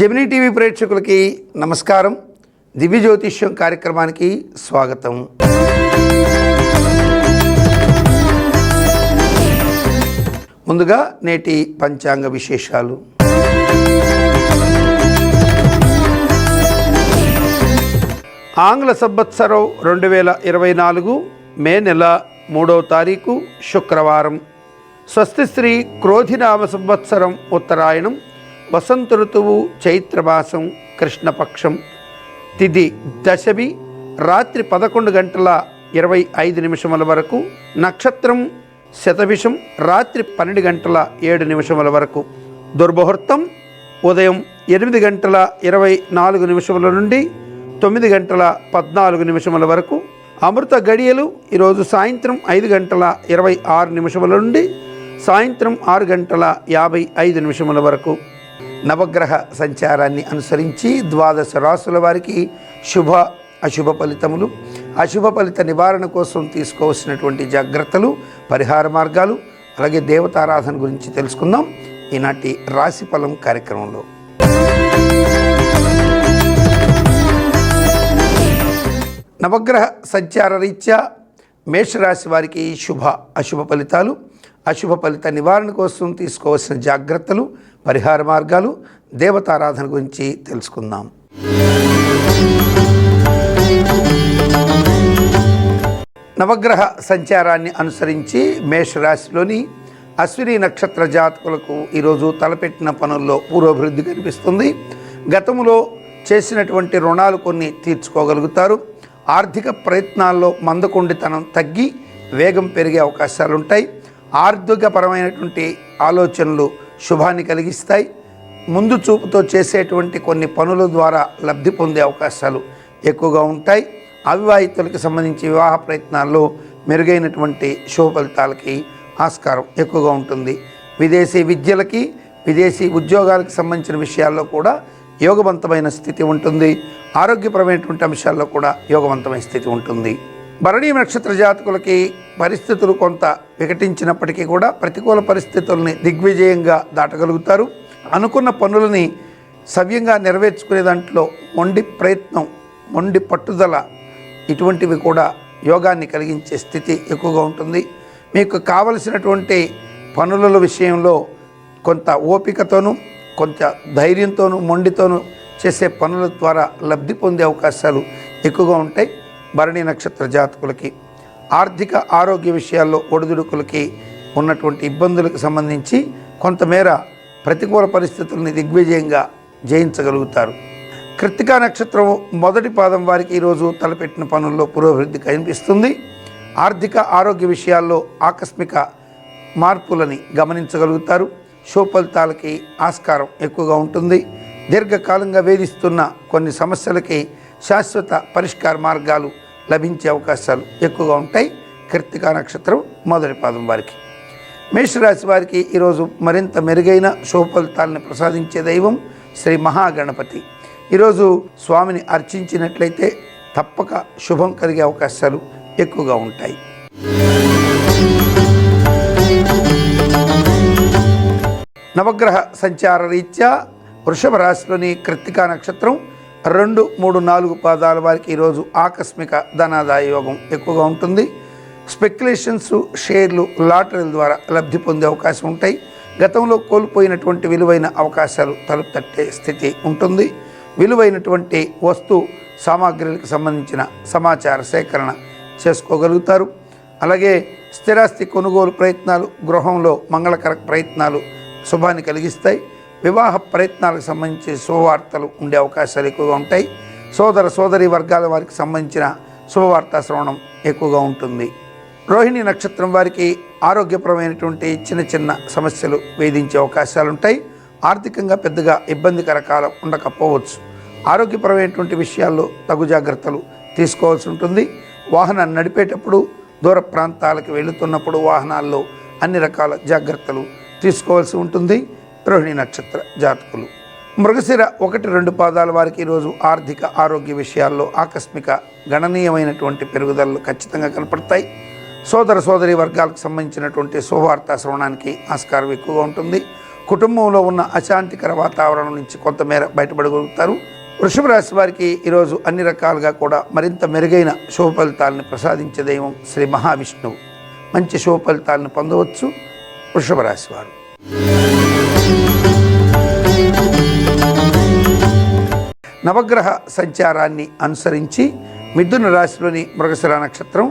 Gemini TV ప్రేక్షకులకి నమస్కారం. దివ్య జ్యోతిష్యం కార్యక్రమానికి స్వాగతం. ముందుగా నేటి పంచాంగ విశేషాలు. ఆంగ్ల సంవత్సరం 2024 మే నెల 3వ తారీఖు శుక్రవారం. స్వస్తి శ్రీ క్రోధినామ సంవత్సరం ఉత్తరాయణం, వసంత ఋతువు చైత్రమాసం, కృష్ణపక్షం, తిథి దశమి, రాత్రి 11:25 వరకు, నక్షత్రం శతభిషం, రాత్రి 12:07 వరకు, దుర్ముహూర్తం ఉదయం 8:24 నుండి 9:14 వరకు, అమృత గడియలు ఈరోజు సాయంత్రం 5:26 నుండి సాయంత్రం 6:55 వరకు. నవగ్రహ సంచారాన్ని అనుసరించి ద్వాదశ రాశుల వారికి శుభ అశుభ ఫలితములు, అశుభ ఫలిత నివారణ కోసం తీసుకోవాల్సినటువంటి జాగ్రత్తలు, పరిహార మార్గాలు, అలాగే దేవతారాధన గురించి తెలుసుకుందాం ఈనాటి రాశి ఫలం కార్యక్రమంలో. నవగ్రహ సంచార రీత్యా మేషరాశి వారికి శుభ అశుభ ఫలితాలు, అశుభ ఫలిత నివారణ కోసం తీసుకోవాల్సిన జాగ్రత్తలు, పరిహార మార్గాలు, దేవతారాధన గురించి తెలుసుకుందాం. నవగ్రహ సంచారాన్ని అనుసరించి మేషరాశిలోని అశ్విని నక్షత్ర జాతకులకు ఈరోజు తలపెట్టిన పనుల్లో పూర్వాభివృద్ధి కనిపిస్తుంది. గతంలో చేసినటువంటి రుణాలు కొన్ని తీర్చుకోగలుగుతారు. ఆర్థిక ప్రయత్నాల్లో మందకొండితనం తగ్గి వేగం పెరిగే అవకాశాలు ఉంటాయి. ఆర్థికపరమైనటువంటి ఆలోచనలు శుభాన్ని కలిగిస్తాయి. ముందు చూపుతో చేసేటువంటి కొన్ని పనుల ద్వారా లబ్ధి పొందే అవకాశాలు ఎక్కువగా ఉంటాయి. అవివాహితులకు సంబంధించి వివాహ ప్రయత్నాల్లో మెరుగైనటువంటి శుభ ఫలితాలకి ఆస్కారం ఎక్కువగా ఉంటుంది. విదేశీ విద్యలకి, విదేశీ ఉద్యోగాలకు సంబంధించిన విషయాల్లో కూడా యోగవంతమైన స్థితి ఉంటుంది. ఆరోగ్యపరమైనటువంటి అంశాల్లో కూడా యోగవంతమైన స్థితి ఉంటుంది. భరణీ నక్షత్ర జాతకులకి పరిస్థితులు కొంత వికటించినప్పటికీ కూడా ప్రతికూల పరిస్థితుల్ని దిగ్విజయంగా దాటగలుగుతారు. అనుకున్న పనులని సవ్యంగా నెరవేర్చుకునే దాంట్లో మొండి ప్రయత్నం, మొండి పట్టుదల ఇటువంటివి కూడా యోగాన్ని కలిగించే స్థితి ఎక్కువగా ఉంటుంది. మీకు కావలసినటువంటి పనుల విషయంలో కొంత ఓపికతోనూ, కొంత ధైర్యంతోనూ, మొండితోనూ చేసే పనుల ద్వారా లబ్ధి పొందే అవకాశాలు ఎక్కువగా ఉంటాయి. భరణీ నక్షత్ర జాతకులకి ఆర్థిక ఆరోగ్య విషయాల్లో ఒడిదుడుకులకి ఉన్నటువంటి ఇబ్బందులకు సంబంధించి కొంతమేర ప్రతికూల పరిస్థితుల్ని దిగ్విజయంగా జయించగలుగుతారు. కృత్తికా నక్షత్రం మొదటి పాదం వారికి ఈరోజు తలపెట్టిన పనుల్లో పురోభివృద్ధి కనిపిస్తుంది. ఆర్థిక ఆరోగ్య విషయాల్లో ఆకస్మిక మార్పులని గమనించగలుగుతారు. శుభ ఫలితాలకి ఆస్కారం ఎక్కువగా ఉంటుంది. దీర్ఘకాలంగా వేధిస్తున్న కొన్ని సమస్యలకి శాశ్వత పరిష్కార మార్గాలు లభించే అవకాశాలు ఎక్కువగా ఉంటాయి. కృత్తికా నక్షత్రం మొదటి పాదం వారికి. మేషరాశి వారికి ఈరోజు మరింత మెరుగైన శుభ ఫలితాలను ప్రసాదించే దైవం శ్రీ మహాగణపతి. ఈరోజు స్వామిని అర్చించినట్లయితే తప్పక శుభం కలిగే అవకాశాలు ఎక్కువగా ఉంటాయి. నవగ్రహ సంచార రీత్యా వృషభ రాశిలోని కృత్తికా నక్షత్రం 2, 3, 4 పాదాల వారికి ఈరోజు ఆకస్మిక ధనాదాయ యోగం ఎక్కువగా ఉంటుంది. స్పెక్యులేషన్స్, షేర్లు, లాటరీల ద్వారా లబ్ధి పొందే అవకాశం ఉంటాయి. గతంలో కోల్పోయినటువంటి విలువైన అవకాశాలు తలుపు తట్టే స్థితి ఉంటుంది. విలువైనటువంటి వస్తు సామాగ్రిలకు సంబంధించిన సమాచార సేకరణ చేసుకోగలుగుతారు. అలాగే స్థిరాస్తి కొనుగోలు ప్రయత్నాలు, గృహంలో మంగళకర ప్రయత్నాలు శుభాన్ని కలిగిస్తాయి. వివాహ ప్రయత్నాలకు సంబంధించి శుభవార్తలు ఉండే అవకాశాలు ఎక్కువగా ఉంటాయి. సోదర సోదరి వర్గాల వారికి సంబంధించిన శుభవార్తా శ్రవణం ఎక్కువగా ఉంటుంది. రోహిణి నక్షత్రం వారికి ఆరోగ్యపరమైనటువంటి చిన్న చిన్న సమస్యలు వేధించే అవకాశాలు ఉంటాయి. ఆర్థికంగా పెద్దగా ఇబ్బందికర కాలం ఉండకపోవచ్చు. ఆరోగ్యపరమైనటువంటి విషయాల్లో తగు జాగ్రత్తలు తీసుకోవాల్సి ఉంటుంది. వాహనాన్ని నడిపేటప్పుడు, దూర ప్రాంతాలకు వెళుతున్నప్పుడు వాహనాల్లో అన్ని రకాల జాగ్రత్తలు తీసుకోవాల్సి ఉంటుంది. రోహిణి నక్షత్ర జాతకులు. మృగశిర 1, 2 పాదాల వారికి ఈరోజు ఆర్థిక ఆరోగ్య విషయాల్లో ఆకస్మిక గణనీయమైనటువంటి పెరుగుదలలు ఖచ్చితంగా కనపడతాయి. సోదర సోదరి వర్గాలకు సంబంధించినటువంటి శుభవార్తా శ్రవణానికి ఆస్కారం ఎక్కువగా ఉంటుంది. కుటుంబంలో ఉన్న అశాంతికర వాతావరణం నుంచి కొంతమేర బయటపడగలుగుతారు. వృషభ రాశి వారికి ఈరోజు అన్ని రకాలుగా కూడా మరింత మెరుగైన శుభ ఫలితాలను ప్రసాదించే దైవం శ్రీ మహావిష్ణువు. మంచి శుభ ఫలితాలను పొందవచ్చు వృషభ రాశి వారు. నవగ్రహ సంచారాన్ని అనుసరించి మిథున రాశిలోని మృగశిర నక్షత్రం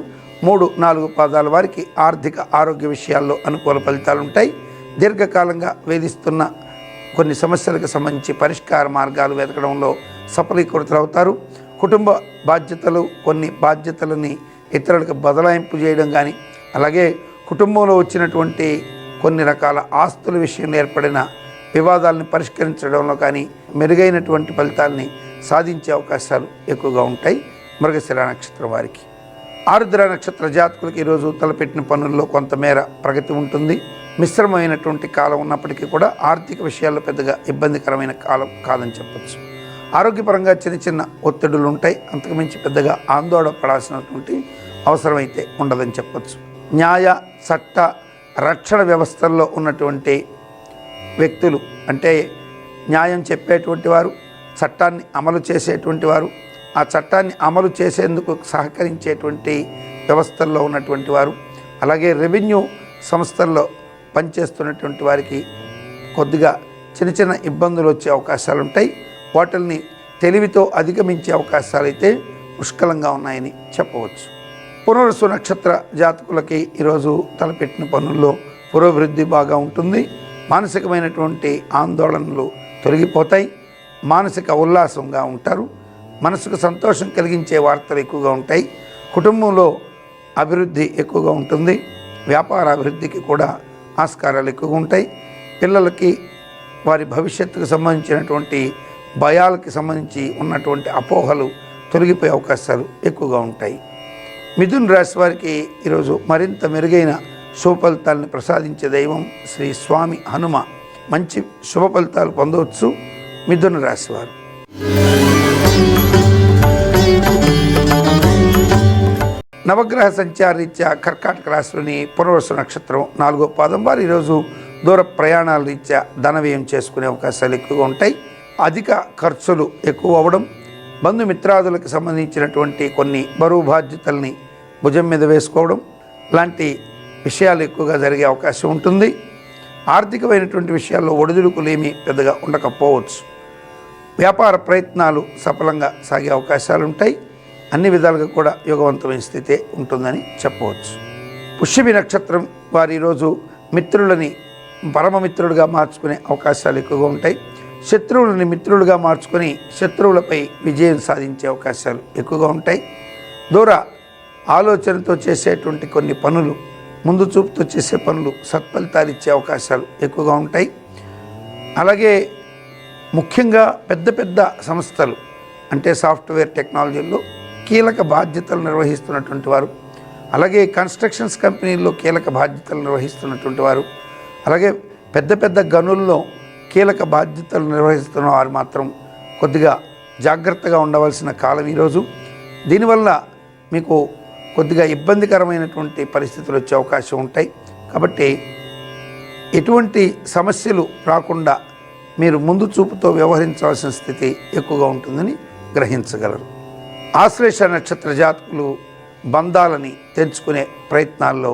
3-4 పాదాల వారికి ఆర్థిక ఆరోగ్య విషయాల్లో అనుకూల ఫలితాలు ఉంటాయి. దీర్ఘకాలంగా వేధిస్తున్న కొన్ని సమస్యలకు సంబంధించి పరిష్కార మార్గాలు వెతకడంలో సఫలీకృతులవుతారు. కుటుంబ బాధ్యతలు, కొన్ని బాధ్యతలని ఇతరులకు బదలాయింపు చేయడం కానీ, అలాగే కుటుంబంలో వచ్చినటువంటి కొన్ని రకాల ఆస్తుల విషయంలో ఏర్పడిన వివాదాలను పరిష్కరించడంలో కానీ మెరుగైనటువంటి ఫలితాలని సాధించే అవకాశాలు ఎక్కువగా ఉంటాయి మృగశిర నక్షత్రం వారికి. ఆరుద్ర నక్షత్ర జాతకులకు ఈరోజు తలపెట్టిన పనుల్లో కొంతమేర ప్రగతి ఉంటుంది. మిశ్రమైనటువంటి కాలం ఉన్నప్పటికీ కూడా ఆర్థిక విషయాల్లో పెద్దగా ఇబ్బందికరమైన కాలం కాదని చెప్పచ్చు. ఆరోగ్యపరంగా చిన్న చిన్న ఒత్తిడులు ఉంటాయి. అంతకుమించి పెద్దగా ఆందోళన పడాల్సినటువంటి అవసరమైతే ఉండదని చెప్పచ్చు. న్యాయ చట్ట రక్షణ వ్యవస్థల్లో ఉన్నటువంటి వ్యక్తులు, అంటే న్యాయం చెప్పేటువంటి వారు, చట్టాన్ని అమలు చేసేటువంటి వారు, ఆ చట్టాన్ని అమలు చేసేందుకు సహకరించేటువంటి వ్యవస్థల్లో ఉన్నటువంటి వారు, అలాగే రెవెన్యూ సంస్థల్లో పనిచేస్తున్నటువంటి వారికి కొద్దిగా చిన్న చిన్న ఇబ్బందులు వచ్చే అవకాశాలు ఉంటాయి. వాటిల్ని తెలివితో అధిగమించే అవకాశాలు అయితే పుష్కలంగా ఉన్నాయని చెప్పవచ్చు. పునర్వసు నక్షత్ర జాతకులకి ఈరోజు తలపెట్టిన పనుల్లో పురోభివృద్ధి బాగా ఉంటుంది. మానసికమైనటువంటి ఆందోళనలు తొలగిపోతాయి. మానసిక ఉల్లాసంగా ఉంటారు. మనసుకు సంతోషం కలిగించే వార్తలు ఎక్కువగా ఉంటాయి. కుటుంబంలో అభివృద్ధి ఎక్కువగా ఉంటుంది. వ్యాపార అభివృద్ధికి కూడా ఆస్కారాలు ఎక్కువగా ఉంటాయి. పిల్లలకి వారి భవిష్యత్తుకు సంబంధించినటువంటి భయాలకి సంబంధించి ఉన్నటువంటి అపోహలు తొలగిపోయే అవకాశాలు ఎక్కువగా ఉంటాయి. మిథున రాశి వారికి ఈరోజు మరింత మెరుగైన శుభ ఫలితాలను ప్రసాదించే దైవం శ్రీ స్వామి హనుమ. మంచి శుభ ఫలితాలు పొందవచ్చు మిథున రాశి వారు. నవగ్రహ సంచారరీత్యా కర్కాటక రాశిలోని పునర్వసు నక్షత్రం 4వ పాదం వారు ఈరోజు దూర ప్రయాణాల రీత్యా ధన వ్యయం చేసుకునే అవకాశాలు ఎక్కువగా ఉంటాయి. అధిక ఖర్చులు ఎక్కువ అవ్వడం, బంధుమిత్రాదులకు సంబంధించినటువంటి కొన్ని బరువు బాధ్యతల్ని భుజం మీద వేసుకోవడం లాంటి విషయాలు ఎక్కువగా జరిగే అవకాశం ఉంటుంది. ఆర్థికమైనటువంటి విషయాల్లో ఒడిదుడుకులు ఏమీ పెద్దగా ఉండకపోవచ్చు. వ్యాపార ప్రయత్నాలు సఫలంగా సాగే అవకాశాలు ఉంటాయి. అన్ని విధాలుగా కూడా యోగవంతమైన స్థితే ఉంటుందని చెప్పవచ్చు. పుష్యమి నక్షత్రం వారి ఈరోజు మిత్రులని పరమమిత్రులుగా మార్చుకునే అవకాశాలు ఎక్కువగా ఉంటాయి. శత్రువులని మిత్రులుగా మార్చుకొని శత్రువులపై విజయం సాధించే అవకాశాలు ఎక్కువగా ఉంటాయి. దూర ఆలోచనతో చేసేటువంటి కొన్ని పనులు, ముందు చూపుతో చేసే పనులు సత్ఫలితాలు ఇచ్చే అవకాశాలు ఎక్కువగా ఉంటాయి. అలాగే ముఖ్యంగా పెద్ద పెద్ద సంస్థలు, అంటే సాఫ్ట్వేర్ టెక్నాలజీల్లో కీలక బాధ్యతలు నిర్వహిస్తున్నటువంటి వారు, అలాగే కన్స్ట్రక్షన్స్ కంపెనీల్లో కీలక బాధ్యతలు నిర్వహిస్తున్నటువంటి వారు, అలాగే పెద్ద పెద్ద గనుల్లో కీలక బాధ్యతలు నిర్వహిస్తున్న వారు మాత్రం కొద్దిగా జాగ్రత్తగా ఉండవలసిన కాలం ఈరోజు. దీనివల్ల మీకు కొద్దిగా ఇబ్బందికరమైనటువంటి పరిస్థితులు వచ్చే అవకాశం ఉంటాయి. కాబట్టి ఎటువంటి సమస్యలు రాకుండా మీరు ముందు చూపుతో వ్యవహరించాల్సిన స్థితి ఎక్కువగా ఉంటుందని గ్రహించగలరు. ఆశ్లేష నక్షత్ర జాతకులు బంధాలని తెంచుకునే ప్రయత్నాల్లో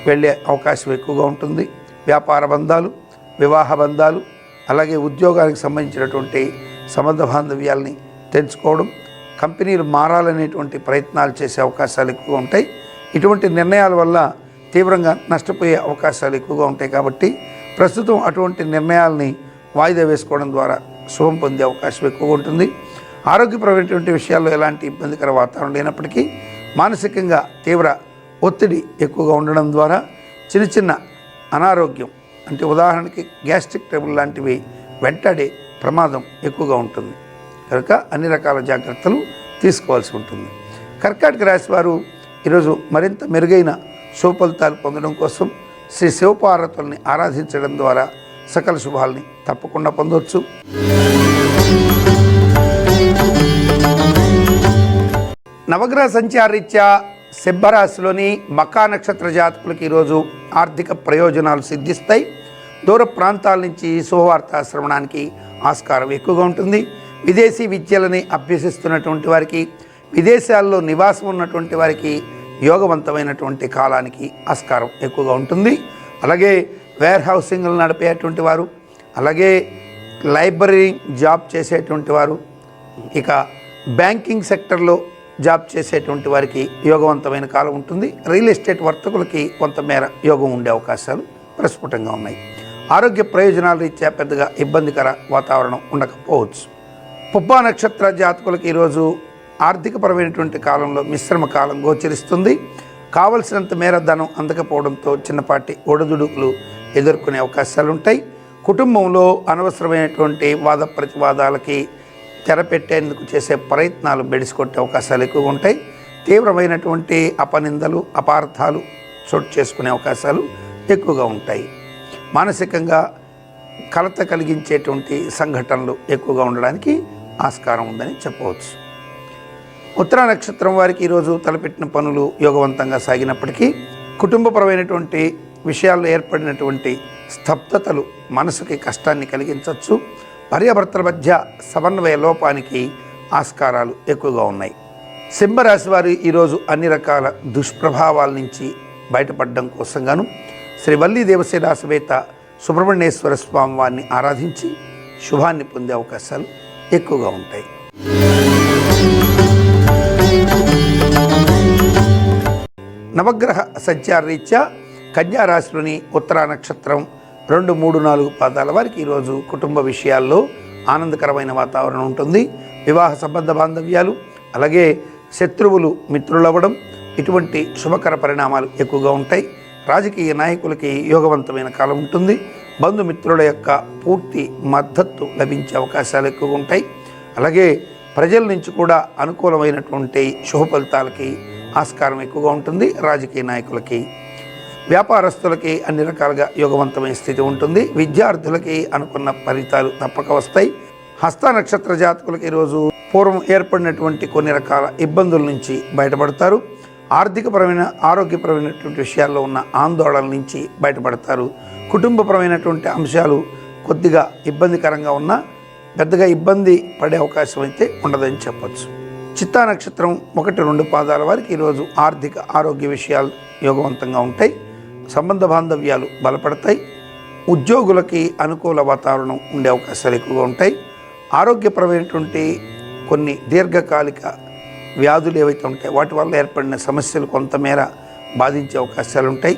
వెళ్ళే అవకాశం ఎక్కువగా ఉంటుంది. వ్యాపార బంధాలు, వివాహ బంధాలు, అలాగే ఉద్యోగానికి సంబంధించినటువంటి సంబంధ బాంధవ్యాలని తెంచుకోవడం, కంపెనీలు మారాలనేటువంటి ప్రయత్నాలు చేసే అవకాశాలు ఎక్కువగా ఉంటాయి. ఇటువంటి నిర్ణయాల వల్ల తీవ్రంగా నష్టపోయే అవకాశాలు ఎక్కువగా ఉంటాయి. కాబట్టి ప్రస్తుతం అటువంటి నిర్ణయాలని వాయిదా వేసుకోవడం ద్వారా శుభం పొందే అవకాశం ఎక్కువగా ఉంటుంది. ఆరోగ్యపరమైనటువంటి విషయాల్లో ఎలాంటి ఇబ్బందికర వాతావరణం లేనప్పటికీ మానసికంగా తీవ్ర ఒత్తిడి ఎక్కువగా ఉండడం ద్వారా చిన్న చిన్న అనారోగ్యం, అంటే ఉదాహరణకి గ్యాస్ట్రిక్ ట్రబుల్ లాంటివి వెంటాడే ప్రమాదం ఎక్కువగా ఉంటుంది. కనుక అన్ని రకాల జాగ్రత్తలు తీసుకోవాల్సి ఉంటుంది. కర్కాటక రాశి వారు ఈరోజు మరింత మెరుగైన శుభ ఫలితాలు పొందడం కోసం శ్రీ శివపార్వతుల్ని ఆరాధించడం ద్వారా సకల శుభాలని తప్పకుండా పొందవచ్చు. నవగ్రహ సంచారరీత్యా సింహరాశిలోని మకా నక్షత్ర జాతకులకు ఈరోజు ఆర్థిక ప్రయోజనాలు సిద్ధిస్తాయి. దూర ప్రాంతాల నుంచి శుభవార్త శ్రవణానికి ఆస్కారం ఎక్కువగా ఉంటుంది. విదేశీ విద్యలని అభ్యసిస్తున్నటువంటి వారికి, విదేశాల్లో నివాసం ఉన్నటువంటి వారికి యోగవంతమైనటువంటి కాలానికి ఆస్కారం ఎక్కువగా ఉంటుంది. అలాగే వేర్ హౌసింగ్లు నడిపేటువంటి వారు, అలాగే లైబ్రరీ జాబ్ చేసేటువంటి వారు, ఇక బ్యాంకింగ్ సెక్టర్లో జాబ్ చేసేటువంటి వారికి యోగవంతమైన కాలం ఉంటుంది. రియల్ ఎస్టేట్ వర్తకులకి కొంతమేర యోగం ఉండే అవకాశాలు ప్రస్ఫుటంగా ఉన్నాయి. ఆరోగ్య ప్రయోజనాల రీత్యా పెద్దగా ఇబ్బందికర వాతావరణం ఉండకపోవచ్చు. పుబ్బా నక్షత్ర జాతకులకు ఈరోజు ఆర్థికపరమైనటువంటి కాలంలో మిశ్రమ కాలం గోచరిస్తుంది. కావలసినంత మేర ధనం అందకపోవడంతో చిన్నపాటి ఒడిదుడుకులు ఎదుర్కొనే అవకాశాలు ఉంటాయి. కుటుంబంలో అనవసరమైనటువంటి వాద ప్రతివాదాలకి తెరపెట్టేందుకు చేసే ప్రయత్నాలు బెడిసికొట్టే అవకాశాలు ఎక్కువగా ఉంటాయి. తీవ్రమైనటువంటి అపనిందలు, అపార్థాలు చోటు చేసుకునే అవకాశాలు ఎక్కువగా ఉంటాయి. మానసికంగా కలత కలిగించేటువంటి సంఘటనలు ఎక్కువగా ఉండడానికి ఆస్కారం ఉందని చెప్పవచ్చు. ఉత్తరా నక్షత్రం వారికి ఈరోజు తలపెట్టిన పనులు యోగవంతంగా సాగినప్పటికీ కుటుంబపరమైనటువంటి విషయాల్లో ఏర్పడినటువంటి స్తబ్దతలు మనసుకి కష్టాన్ని కలిగించవచ్చు. భార్యాభర్తల మధ్య సమన్వయ లోపానికి ఆస్కారాలు ఎక్కువగా ఉన్నాయి. సింహరాశి వారు ఈరోజు అన్ని రకాల దుష్ప్రభావాల నుంచి బయటపడడం కోసంగాను శ్రీ వల్లీ దేవసేన సమేత సుబ్రహ్మణ్యేశ్వర స్వామి వారిని ఆరాధించి శుభాన్ని పొందే అవకాశాలు ఎక్కువగా ఉంటాయి. నవగ్రహ సంచార రీత్యా కన్యా రాశిలోని ఉత్తరా నక్షత్రం 2, 3, 4 పాదాల వారికి ఈరోజు కుటుంబ విషయాల్లో ఆనందకరమైన వాతావరణం ఉంటుంది. వివాహ సంబంధ బాంధవ్యాలు, అలాగే శత్రువులు మిత్రులవ్వడం, ఇటువంటి శుభకర పరిణామాలు ఎక్కువగా ఉంటాయి. రాజకీయ నాయకులకి యోగవంతమైన కాలం ఉంటుంది. బంధుమిత్రుల యొక్క పూర్తి మద్దతు లభించే అవకాశాలు ఎక్కువగా ఉంటాయి. అలాగే ప్రజల నుంచి కూడా అనుకూలమైనటువంటి శుభ ఫలితాలకి ఆస్కారం ఎక్కువగా ఉంటుంది. రాజకీయ నాయకులకి, వ్యాపారస్తులకి అన్ని రకాలుగా యోగవంతమైన స్థితి ఉంటుంది. విద్యార్థులకి అనుకున్న ఫలితాలు తప్పక వస్తాయి. హస్త నక్షత్ర జాతకులకి ఈరోజు పూర్వం ఏర్పడినటువంటి కొన్ని రకాల ఇబ్బందుల నుంచి బయటపడతారు. ఆర్థికపరమైన, ఆరోగ్యపరమైనటువంటి విషయాల్లో ఉన్న ఆందోళనల నుంచి బయటపడతారు. కుటుంబపరమైనటువంటి అంశాలు కొద్దిగా ఇబ్బందికరంగా ఉన్నా పెద్దగా ఇబ్బంది పడే అవకాశం అయితే ఉండదని చెప్పచ్చు. చిత్తా నక్షత్రం 1, 2 పాదాల వారికి ఈరోజు ఆర్థిక, ఆరోగ్య విషయాలు యోగవంతంగా ఉంటాయి. సంబంధ బాంధవ్యాలు బలపడతాయి. ఉద్యోగులకి అనుకూల వాతావరణం ఉండే అవకాశాలు ఎక్కువగా ఉంటాయి. ఆరోగ్యపరమైనటువంటి కొన్ని దీర్ఘకాలిక వ్యాధులు ఏవైతే ఉంటాయో వాటి వల్ల ఏర్పడిన సమస్యలు కొంతమేర బాధించే అవకాశాలు ఉంటాయి.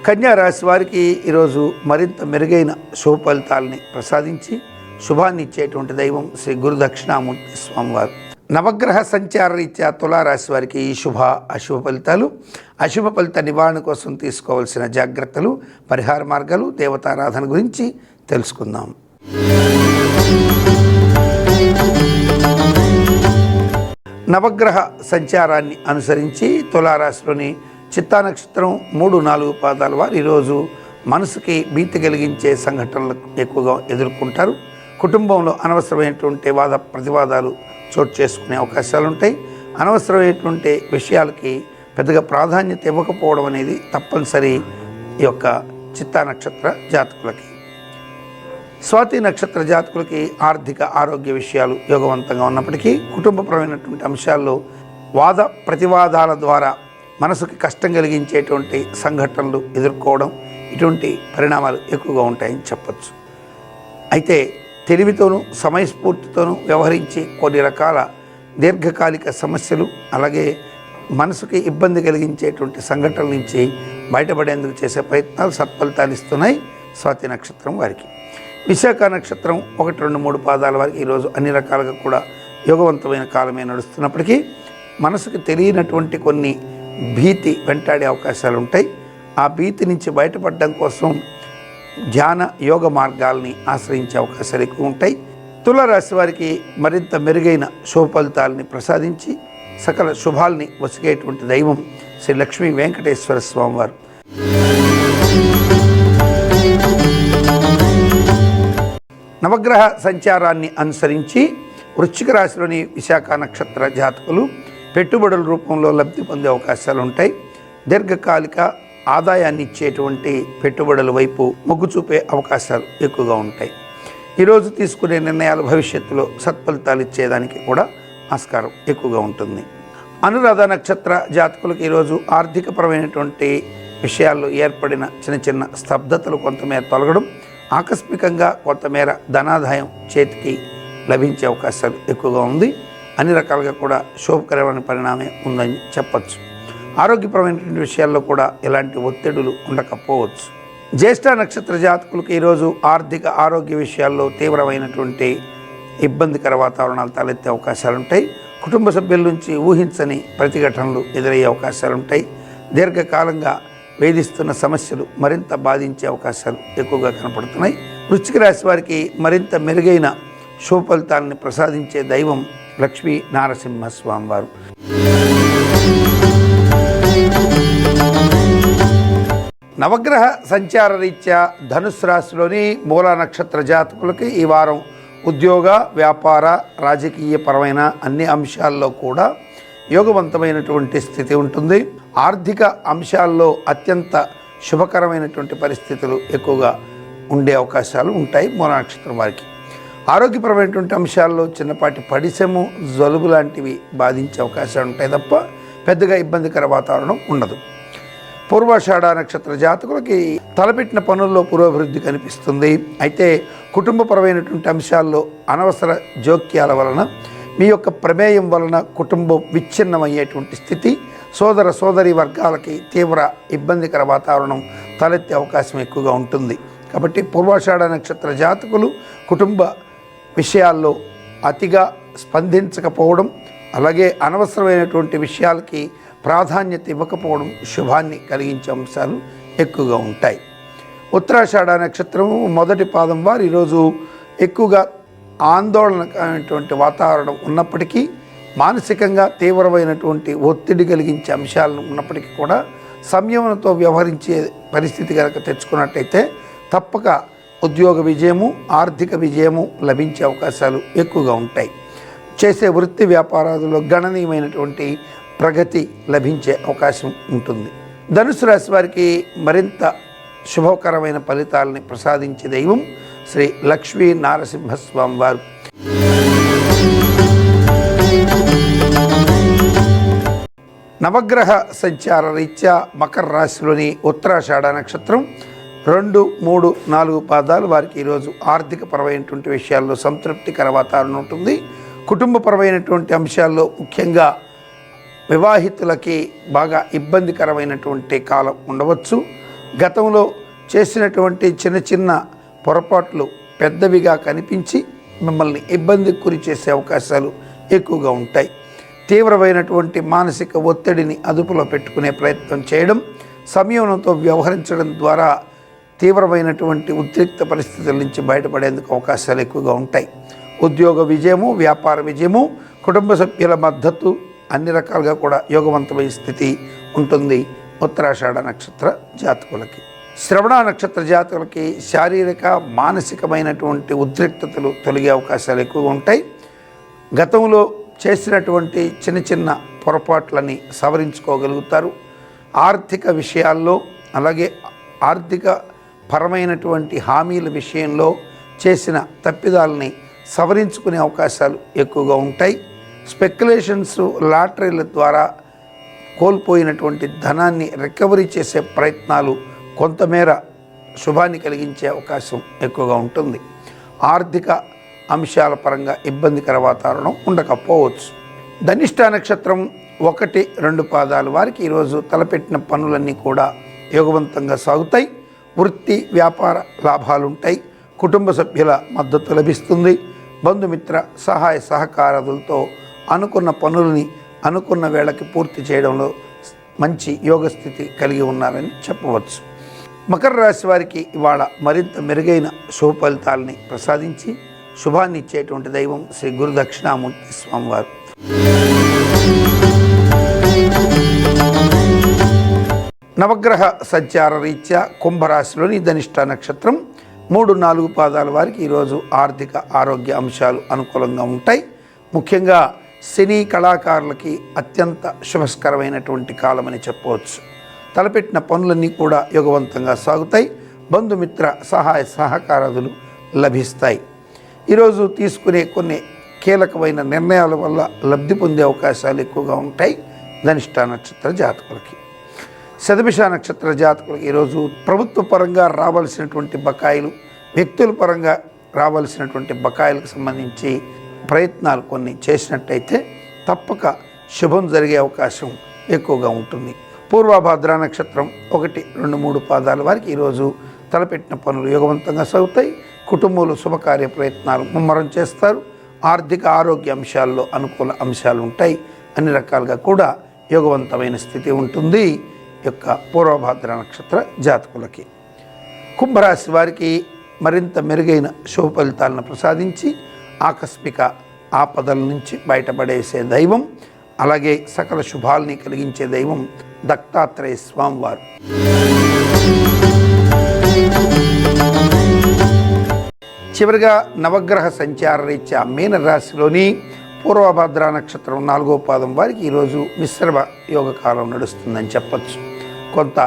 కన్యా రాశి వారికి ఈరోజు మరింత మెరుగైన శుభ ఫలితాలని ప్రసాదించి శుభాన్ని ఇచ్చేటువంటి దైవం శ్రీ గురు దక్షిణామూర్తి స్వామివారు. నవగ్రహ సంచార రీత్యా తులారాశి వారికి ఈ శుభ, అశుభ ఫలితాలు, అశుభ ఫలిత నివారణ కోసం తీసుకోవాల్సిన జాగ్రత్తలు, పరిహార మార్గాలు, దేవతారాధన గురించి తెలుసుకుందాం. నవగ్రహ సంచారాన్ని అనుసరించి తులారాశిలోని చిత్తా నక్షత్రం 3, 4 పాదాల వారు ఈరోజు మనసుకి భీతి కలిగించే సంఘటనలు ఎక్కువగా ఎదుర్కొంటారు. కుటుంబంలో అనవసరమైనటువంటి వాద ప్రతివాదాలు చోటు చేసుకునే అవకాశాలు ఉంటాయి. అనవసరమైనటువంటి విషయాలకి పెద్దగా ప్రాధాన్యత ఇవ్వకపోవడం అనేది తప్పనిసరి ఈ యొక్క చిత్తా నక్షత్ర జాతకులకి. స్వాతి నక్షత్ర జాతకులకి ఆర్థిక, ఆరోగ్య విషయాలు యోగవంతంగా ఉన్నప్పటికీ కుటుంబపరమైనటువంటి అంశాల్లో వాద ప్రతివాదాల ద్వారా మనసుకి కష్టం కలిగించేటువంటి సంఘటనలు ఎదుర్కోవడం, ఇటువంటి పరిణామాలు ఎక్కువగా ఉంటాయని చెప్పచ్చు. అయితే తెలివితోనూ సమయస్ఫూర్తితోనూ వ్యవహరించి కొన్ని రకాల దీర్ఘకాలిక సమస్యలు, అలాగే మనసుకి ఇబ్బంది కలిగించేటువంటి సంఘటనల నుంచి బయటపడేందుకు చేసే ప్రయత్నాలు సత్ఫలితాలు ఇస్తున్నాయి స్వాతి నక్షత్రం వారికి. విశాఖ నక్షత్రం 1, 2, 3 పాదాల వారికి ఈరోజు అన్ని రకాలుగా కూడా యోగవంతమైన కాలమే నడుస్తున్నప్పటికీ మనసుకు తెలియనటువంటి కొన్ని భీతి వెంటాడే అవకాశాలు ఉంటాయి. ఆ భీతి నుంచి బయటపడడం కోసం ధ్యాన, యోగ మార్గాల్ని ఆశ్రయించే అవకాశాలు ఎక్కువ ఉంటాయి. తులారాశి వారికి మరింత మెరుగైన శుభ ఫలితాలని ప్రసాదించి సకల శుభాల్ని వసిగేటువంటి దైవం శ్రీ లక్ష్మీ వెంకటేశ్వర స్వామివారు. నవగ్రహ సంచారాన్ని అనుసరించి వృశ్చిక రాశిలోని విశాఖ నక్షత్ర జాతకులు పెట్టుబడుల రూపంలో లబ్ధి పొందే అవకాశాలు ఉంటాయి. దీర్ఘకాలిక ఆదాయాన్ని ఇచ్చేటువంటి పెట్టుబడుల వైపు మొగ్గు చూపే అవకాశాలు ఎక్కువగా ఉంటాయి. ఈరోజు తీసుకునే నిర్ణయాలు భవిష్యత్తులో సత్ఫలితాలు ఇచ్చేదానికి కూడా ఆస్కారం ఎక్కువగా ఉంటుంది. అనురాధ నక్షత్ర జాతకులకు ఈరోజు ఆర్థికపరమైనటువంటి విషయాల్లో ఏర్పడిన చిన్న చిన్న స్తబ్దతలు కొంతమేర తొలగడం, ఆకస్మికంగా కొంతమేర ధనాదాయం చేతికి లభించే అవకాశాలు ఎక్కువగా ఉంది. అన్ని రకాలుగా కూడా శుభకరమైన పరిణామం ఉందని చెప్పచ్చు. ఆరోగ్యపరమైనటువంటి విషయాల్లో కూడా ఎలాంటి ఒత్తిడులు ఉండకపోవచ్చు. జ్యేష్ఠ నక్షత్ర జాతకులకు ఈరోజు ఆరోగ్య విషయాల్లో తీవ్రమైనటువంటి ఇబ్బందికర వాతావరణాలు తలెత్తే అవకాశాలు ఉంటాయి. కుటుంబ సభ్యుల నుంచి ఊహించని ప్రతిఘటనలు ఎదురయ్యే అవకాశాలు ఉంటాయి. దీర్ఘకాలంగా వేధిస్తున్న సమస్యలు మరింత బాధించే అవకాశాలు ఎక్కువగా కనపడుతున్నాయి. వృశ్చిక రాశి వారికి మరింత మెరుగైన శుభ ఫలితాలను ప్రసాదించే దైవం లక్ష్మీ నారసింహస్వామి వారు. నవగ్రహ సంచార రీత్యా ధనుస్సు రాశిలోని మూలా నక్షత్ర జాతకులకి ఈ వారం ఉద్యోగ, వ్యాపార, రాజకీయ పరమైన అన్ని అంశాల్లో కూడా యోగవంతమైనటువంటి స్థితి ఉంటుంది. ఆర్థిక అంశాల్లో అత్యంత శుభకరమైనటువంటి పరిస్థితులు ఎక్కువగా ఉండే అవకాశాలు ఉంటాయి మూలా నక్షత్రం వారికి. ఆరోగ్యపరమైనటువంటి అంశాల్లో చిన్నపాటి పడిశము, జలుబు లాంటివి బాధించే అవకాశాలు ఉంటాయి తప్ప పెద్దగా ఇబ్బందికర వాతావరణం ఉండదు. పూర్వాషాఢ నక్షత్ర జాతకులకి తలపెట్టిన పనుల్లో పురోభివృద్ధి కనిపిస్తుంది. అయితే కుటుంబపరమైనటువంటి అంశాల్లో అనవసర జోక్యాల వలన, మీ యొక్క ప్రమేయం వలన కుటుంబం విచ్ఛిన్నమయ్యేటువంటి స్థితి, సోదర సోదరి వర్గాలకి తీవ్ర ఇబ్బందికర వాతావరణం తలెత్తే అవకాశం ఎక్కువగా ఉంటుంది. కాబట్టి పూర్వాషాఢ నక్షత్ర జాతకులు కుటుంబ విషయాల్లో అతిగా స్పందించకపోవడం, అలాగే అనవసరమైనటువంటి విషయాలకి ప్రాధాన్యత ఇవ్వకపోవడం శుభాన్ని కలిగించే అంశాలు ఎక్కువగా ఉంటాయి. ఉత్తరాషాఢ నక్షత్రం మొదటి పాదం వారు ఈరోజు ఎక్కువగా ఆందోళనకరమైనటువంటి వాతావరణం ఉన్నప్పటికీ, మానసికంగా తీవ్రమైనటువంటి ఒత్తిడి కలిగించే అంశాలను ఉన్నప్పటికీ కూడా సంయమనంతో వ్యవహరించే పరిస్థితి కనుక తెచ్చుకున్నట్టయితే తప్పక ఉద్యోగ విజయము, ఆర్థిక విజయము లభించే అవకాశాలు ఎక్కువగా ఉంటాయి. చేసే వృత్తి వ్యాపారాలలో గణనీయమైనటువంటి ప్రగతి లభించే అవకాశం ఉంటుంది. ధనుసు రాశి వారికి మరింత శుభకరమైన ఫలితాలని ప్రసాదించే దైవం శ్రీ లక్ష్మీ నారసింహస్వామి వారు. నవగ్రహ సంచార రీత్యా మకర రాశిలోని ఉత్తరాషాఢ నక్షత్రం 2, 3, 4 పాదాలు వారికి ఈరోజు ఆర్థికపరమైనటువంటి విషయాల్లో సంతృప్తికర వాతావరణం ఉంటుంది. కుటుంబపరమైనటువంటి అంశాల్లో ముఖ్యంగా వివాహితులకి బాగా ఇబ్బందికరమైనటువంటి కాలం ఉండవచ్చు. గతంలో చేసినటువంటి చిన్న చిన్న పొరపాట్లు పెద్దవిగా కనిపించి మిమ్మల్ని ఇబ్బందికి గురి చేసే అవకాశాలు ఎక్కువగా ఉంటాయి. తీవ్రమైనటువంటి మానసిక ఒత్తిడిని అదుపులో పెట్టుకునే ప్రయత్నం చేయడం, సంయమనంతో వ్యవహరించడం ద్వారా తీవ్రమైనటువంటి ఉద్రిక్త పరిస్థితుల నుంచి బయటపడేందుకు అవకాశాలు ఎక్కువగా ఉంటాయి. ఉద్యోగ విజయము, వ్యాపార విజయము, కుటుంబ సభ్యుల మద్దతు అన్ని రకాలుగా కూడా యోగవంతమైన స్థితి ఉంటుంది ఉత్తరాషాఢ నక్షత్ర జాతకులకి. శ్రవణ నక్షత్ర జాతకులకి శారీరక మానసికమైనటువంటి ఉద్రిక్తతలు తొలగే అవకాశాలు ఎక్కువగా ఉంటాయి. గతంలో చేసినటువంటి చిన్న చిన్న పొరపాట్లని సవరించుకోగలుగుతారు. ఆర్థిక విషయాల్లో, అలాగే ఆర్థిక పరమైనటువంటి హామీల విషయంలో చేసిన తప్పిదాలని సవరించుకునే అవకాశాలు ఎక్కువగా ఉంటాయి. స్పెక్యులేషన్స్, లాటరీల ద్వారా కోల్పోయినటువంటి ధనాన్ని రికవరీ చేసే ప్రయత్నాలు కొంతమేర శుభాన్ని కలిగించే అవకాశం ఎక్కువగా ఉంటుంది. ఆర్థిక అంశాల పరంగా ఇబ్బందికర వాతావరణం ఉండకపోవచ్చు. ధనిష్ట నక్షత్రం 1, 2 పాదాలు వారికి ఈరోజు తలపెట్టిన పనులన్నీ కూడా యోగవంతంగా సాగుతాయి. వృత్తి వ్యాపార లాభాలుంటాయి. కుటుంబ సభ్యుల మద్దతు లభిస్తుంది. బంధుమిత్ర సహాయ సహకారాలతో అనుకున్న పనులని అనుకున్న వేళకి పూర్తి చేయడంలో మంచి యోగస్థితి కలిగి ఉన్నారని చెప్పవచ్చు. మకర రాశి వారికి ఇవాళ మరింత మెరుగైన శుభ ఫలితాలని ప్రసాదించి శుభాన్ని ఇచ్చేటువంటి దైవం శ్రీ గురు దక్షిణామూర్తి స్వామివారు. నవగ్రహ సంచార రీత్యా కుంభరాశిలోని ధనిష్ట నక్షత్రం 3, 4 పాదాల వారికి ఈరోజు ఆర్థిక ఆరోగ్య అంశాలు అనుకూలంగా ఉంటాయి. ముఖ్యంగా సినీ కళాకారులకి అత్యంత శుభస్కరమైనటువంటి కాలమని చెప్పవచ్చు. తలపెట్టిన పనులన్నీ కూడా యోగవంతంగా సాగుతాయి. బంధుమిత్ర సహాయ సహకారాదులు లభిస్తాయి. ఈరోజు తీసుకునే కొన్ని కీలకమైన నిర్ణయాల వల్ల లబ్ధి పొందే అవకాశాలు ఎక్కువగా ఉంటాయి ధనిష్ట నక్షత్ర జాతకులకి. శతభిష నక్షత్ర జాతకులకి ఈరోజు ప్రభుత్వ పరంగా రావాల్సినటువంటి బకాయిలు, వ్యక్తుల పరంగా రావాల్సినటువంటి బకాయిలకు సంబంధించి ప్రయత్నాలు కొన్ని చేసినట్టయితే తప్పక శుభం జరిగే అవకాశం ఎక్కువగా ఉంటుంది. పూర్వభాద్ర నక్షత్రం 1, 2, 3 పాదాల వారికి ఈరోజు తలపెట్టిన పనులు యోగవంతంగా సాగుతాయి. కుటుంబంలో శుభకార్య ప్రయత్నాలు ముమ్మరం చేస్తారు. ఆర్థిక ఆరోగ్య అంశాల్లో అనుకూల అంశాలు ఉంటాయి. అన్ని రకాలుగా కూడా యోగవంతమైన స్థితి ఉంటుంది యొక్క పూర్వభాద్ర నక్షత్ర జాతకులకి. కుంభరాశి వారికి మరింత మెరుగైన శుభ ఫలితాలను ప్రసాదించి ఆకస్మిక ఆపదల నుంచి బయటపడేసే దైవం, అలాగే సకల శుభాల్ని కలిగించే దైవం దత్తాత్రేయ స్వామివారు. చివరిగా నవగ్రహ సంచార రీత్యా మీన రాశిలోని పూర్వభద్ర నక్షత్రం 4వ పాదం వారికి ఈరోజు మిశ్రమ యోగ కాలం నడుస్తుందని చెప్పచ్చు. కొంత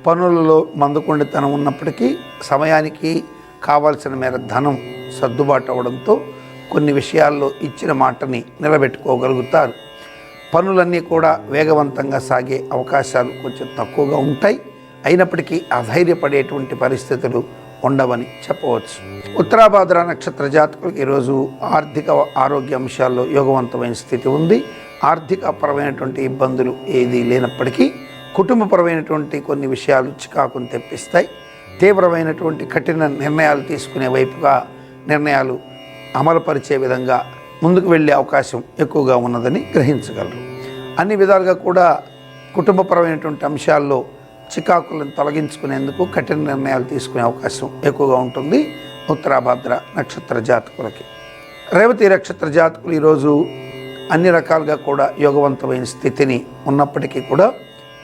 పనులలో మందుకొండితనం ఉన్నప్పటికీ సమయానికి కావాల్సిన మేర ధనం సర్దుబాటు అవడంతో కొన్ని విషయాల్లో ఇచ్చిన మాటని నిలబెట్టుకోగలుగుతారు. పనులన్నీ కూడా వేగవంతంగా సాగే అవకాశాలు కొంచెం తక్కువగా ఉంటాయి. అయినప్పటికీ అధైర్యపడేటువంటి పరిస్థితులు ఉండవని చెప్పవచ్చు. ఉత్తరాభాద్ర నక్షత్ర జాతకులకు ఈరోజు ఆర్థిక ఆరోగ్య అంశాల్లో యోగవంతమైన స్థితి ఉంది. ఆర్థిక పరమైనటువంటి ఇబ్బందులు ఏదీ లేనప్పటికీ కుటుంబపరమైనటువంటి కొన్ని విషయాలు చికాకును తెప్పిస్తాయి. తీవ్రమైనటువంటి కఠిన నిర్ణయాలు తీసుకునే వైపుగా నిర్ణయాలు అమలుపరిచే విధంగా ముందుకు వెళ్ళే అవకాశం ఎక్కువగా ఉన్నదని గ్రహించగలరు. అన్ని విధాలుగా కూడా కుటుంబపరమైనటువంటి అంశాల్లో చికాకులను తొలగించుకునేందుకు కఠిన నిర్ణయాలు తీసుకునే అవకాశం ఎక్కువగా ఉంటుంది ఉత్తరాభాద్ర నక్షత్ర జాతకులకి. రేవతి నక్షత్ర జాతకులు ఈరోజు అన్ని రకాలుగా కూడా యోగవంతమైన స్థితిని ఉన్నప్పటికీ కూడా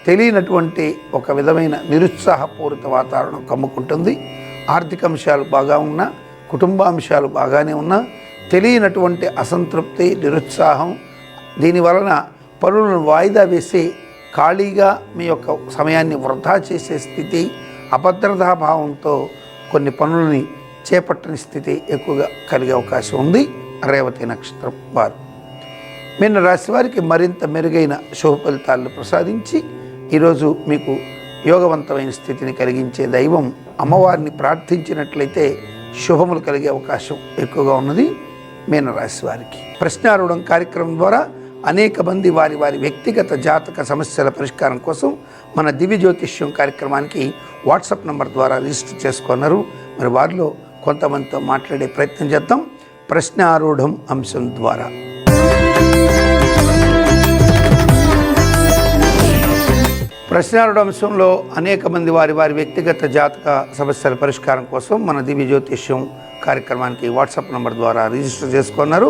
తెలియనటువంటి ఒక విధమైన నిరుత్సాహపూరిత వాతావరణం కమ్ముకుంటుంది. ఆర్థిక అంశాలు బాగా ఉన్నా, కుటుంబ అంశాలు బాగానే ఉన్నా తెలియనటువంటి అసంతృప్తి, నిరుత్సాహం, దీనివలన పనులను వాయిదా వేసి ఖాళీగా మీ యొక్క సమయాన్ని వృధా చేసే స్థితి, అభద్రతాభావంతో కొన్ని పనులని చేపట్టని స్థితి ఎక్కువగా కలిగే అవకాశం ఉంది రేవతి నక్షత్రం వారు. మీన రాశి వారికి మరింత మెరుగైన శుభ ఫలితాలను ప్రసాదించి ఈరోజు మీకు యోగవంతమైన స్థితిని కలిగించే దైవం అమ్మవారిని ప్రార్థించినట్లయితే శుభములు కలిగే అవకాశం ఎక్కువగా ఉన్నది మీనరాశి వారికి. ప్రశ్నారూఢం కార్యక్రమం ద్వారా అనేక మంది వారి వారి వ్యక్తిగత జాతక సమస్యల పరిష్కారం కోసం మన దివ్య జ్యోతిష్యం కార్యక్రమానికి వాట్సాప్ నంబర్ ద్వారా రిజిస్టర్ చేసుకున్నారు. మరి వారిలో కొంతమందితో మాట్లాడే ప్రయత్నం చేద్దాం ప్రశ్నారూఢం అంశం ద్వారా. ప్రశ్నారూఢ అంశంలో అనేక మంది వారి వారి వ్యక్తిగత జాతక సమస్యల పరిష్కారం కోసం మన దివ్య జ్యోతిష్యం కార్యక్రమానికి వాట్సాప్ నంబర్ ద్వారా రిజిస్టర్ చేసుకున్నారు.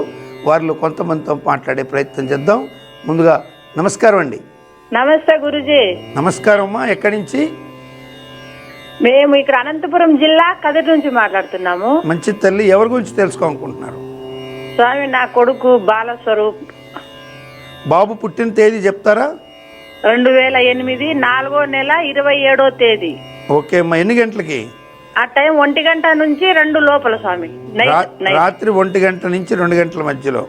వారిలో కొంతమందితో మాట్లాడే ప్రయత్నం చేద్దాం. ముందుగా నమస్కారం అండి. నమస్తే గురుజీ. నమస్కారం అమ్మా. ఎక్కడి నుంచి? మేము ఇక్కడ అనంతపురం జిల్లా కదిరి నుంచి మాట్లాడుతున్నాము. మంచి తల్లి, ఎవరి గురించి తెలుసుకోవాలనుకుంటున్నారు? స్వామి, నా కొడుకు బాలస్వరూప్. బాబు పుట్టిన తేదీ చెప్తారా? 2008 4వ నెల 27వ తేదీ. ఓకే అమ్మా. ఎన్ని గంటలకి? ఆ టైం 1 గంట నుంచి 2 లోపల స్వామి. రాత్రి 1 గంట నుంచి 2 గంటల మధ్యలో.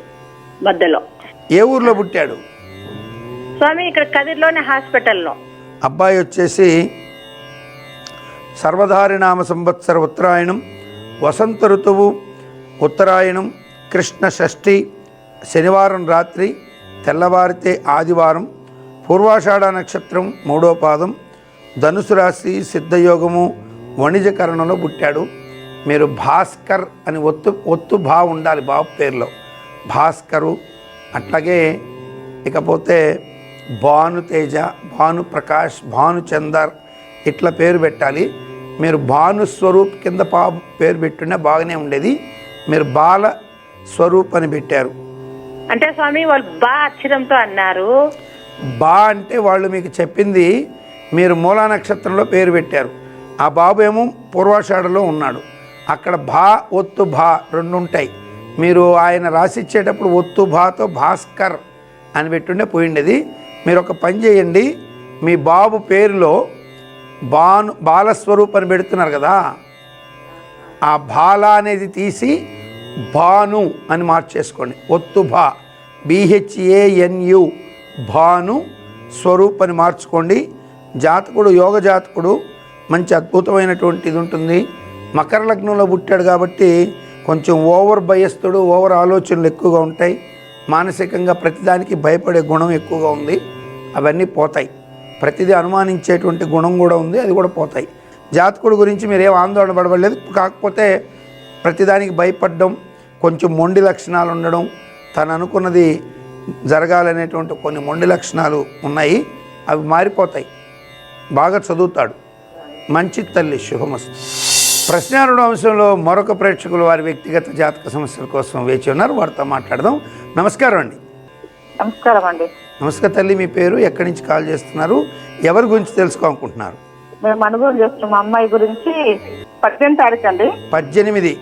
ఏ ఊర్లో పుట్టాడు స్వామి? ఇక్కడ కదిరిలోనే హాస్పిటల్లో. అబ్బాయి వచ్చేసి సర్వధారినామ సంవత్సర ఉత్తరాయణం, వసంత ఋతువు ఉత్తరాయణం, కృష్ణ షష్ఠి, శనివారం రాత్రి, తెల్లవారితే ఆదివారం, పూర్వాషాఢ నక్షత్రం 3వ పాదం, ధనుసు రాశి, సిద్ధయోగము, వణిజకరణలో పుట్టాడు. మీరు భాస్కర్ అని ఒత్తు భా ఉండాలి బాబు పేరులో, భాస్కరు. అట్లాగే ఇకపోతే భానుతేజ, భానుప్రకాష్, భానుచందర్ ఇట్లా పేరు పెట్టాలి. మీరు భానుస్వరూప్ కింద పేరు పెట్టున్నా బాగానే ఉండేది. మీరు బాల స్వరూప్ అని పెట్టారు. అంటే స్వామి వాళ్ళు బా అక్షరంతో అన్నారు. బా అంటే వాళ్ళు మీకు చెప్పింది, మీరు మూలా నక్షత్రంలో పేరు పెట్టారు. ఆ బాబు ఏమో పూర్వాషాఢలో ఉన్నాడు. అక్కడ భా ఒత్తు భా 2 ఉంటాయి. మీరు ఆయన రాసిచ్చేటప్పుడు ఒత్తు భాతో భాస్కర్ అని పెట్టుండే పోయిండేది. మీరు ఒక పని చేయండి, మీ బాబు పేరులో బాలస్వరూప్ అని పెడుతున్నారు కదా, ఆ బాల అనేది తీసి భాను అని మార్చేసుకోండి. ఒత్తు భా, BHANU, భాను స్వరూప్ అని మార్చుకోండి. జాతకుడు యోగ జాతకుడు, మంచి అద్భుతమైనటువంటిది ఉంటుంది. మకర లగ్నంలో పుట్టాడు కాబట్టి కొంచెం ఓవర్ భయస్థుడు, ఓవర్ ఆలోచనలు ఎక్కువగా ఉంటాయి. మానసికంగా ప్రతిదానికి భయపడే గుణం ఎక్కువగా ఉంది. అవన్నీ పోతాయి. ప్రతిదీ అనుమానించేటువంటి గుణం కూడా ఉంది, అది కూడా పోతాయి. జాతకుడు గురించి మీరు ఏం ఆందోళన పడవలేదు. కాకపోతే ప్రతిదానికి భయపడడం, కొంచెం మొండి లక్షణాలు ఉండడం, తను అనుకున్నది జరగాలనేటువంటి కొన్ని మొండి లక్షణాలు ఉన్నాయి. అవి మారిపోతాయి. బాగా చదువుతాడు. మంచి తల్లి, శుభమస్తు. ప్రశ్నారుణ అంశంలో మరొక ప్రేక్షకులు వారి వ్యక్తిగత జాతక సమస్యల కోసం వేచి ఉన్నారు. వారితో మాట్లాడదాం. నమస్కారం అండి. నమస్కారం అండి. నమస్కారం తల్లి, మీ పేరు, ఎక్కడి నుంచి కాల్ చేస్తున్నారు, ఎవరి గురించి తెలుసుకోవాలనుకుంటున్నారు? మేము అనుభవం చేస్తున్నాం. మా అమ్మాయి గురించి 18వ తారీఖు అండి. 18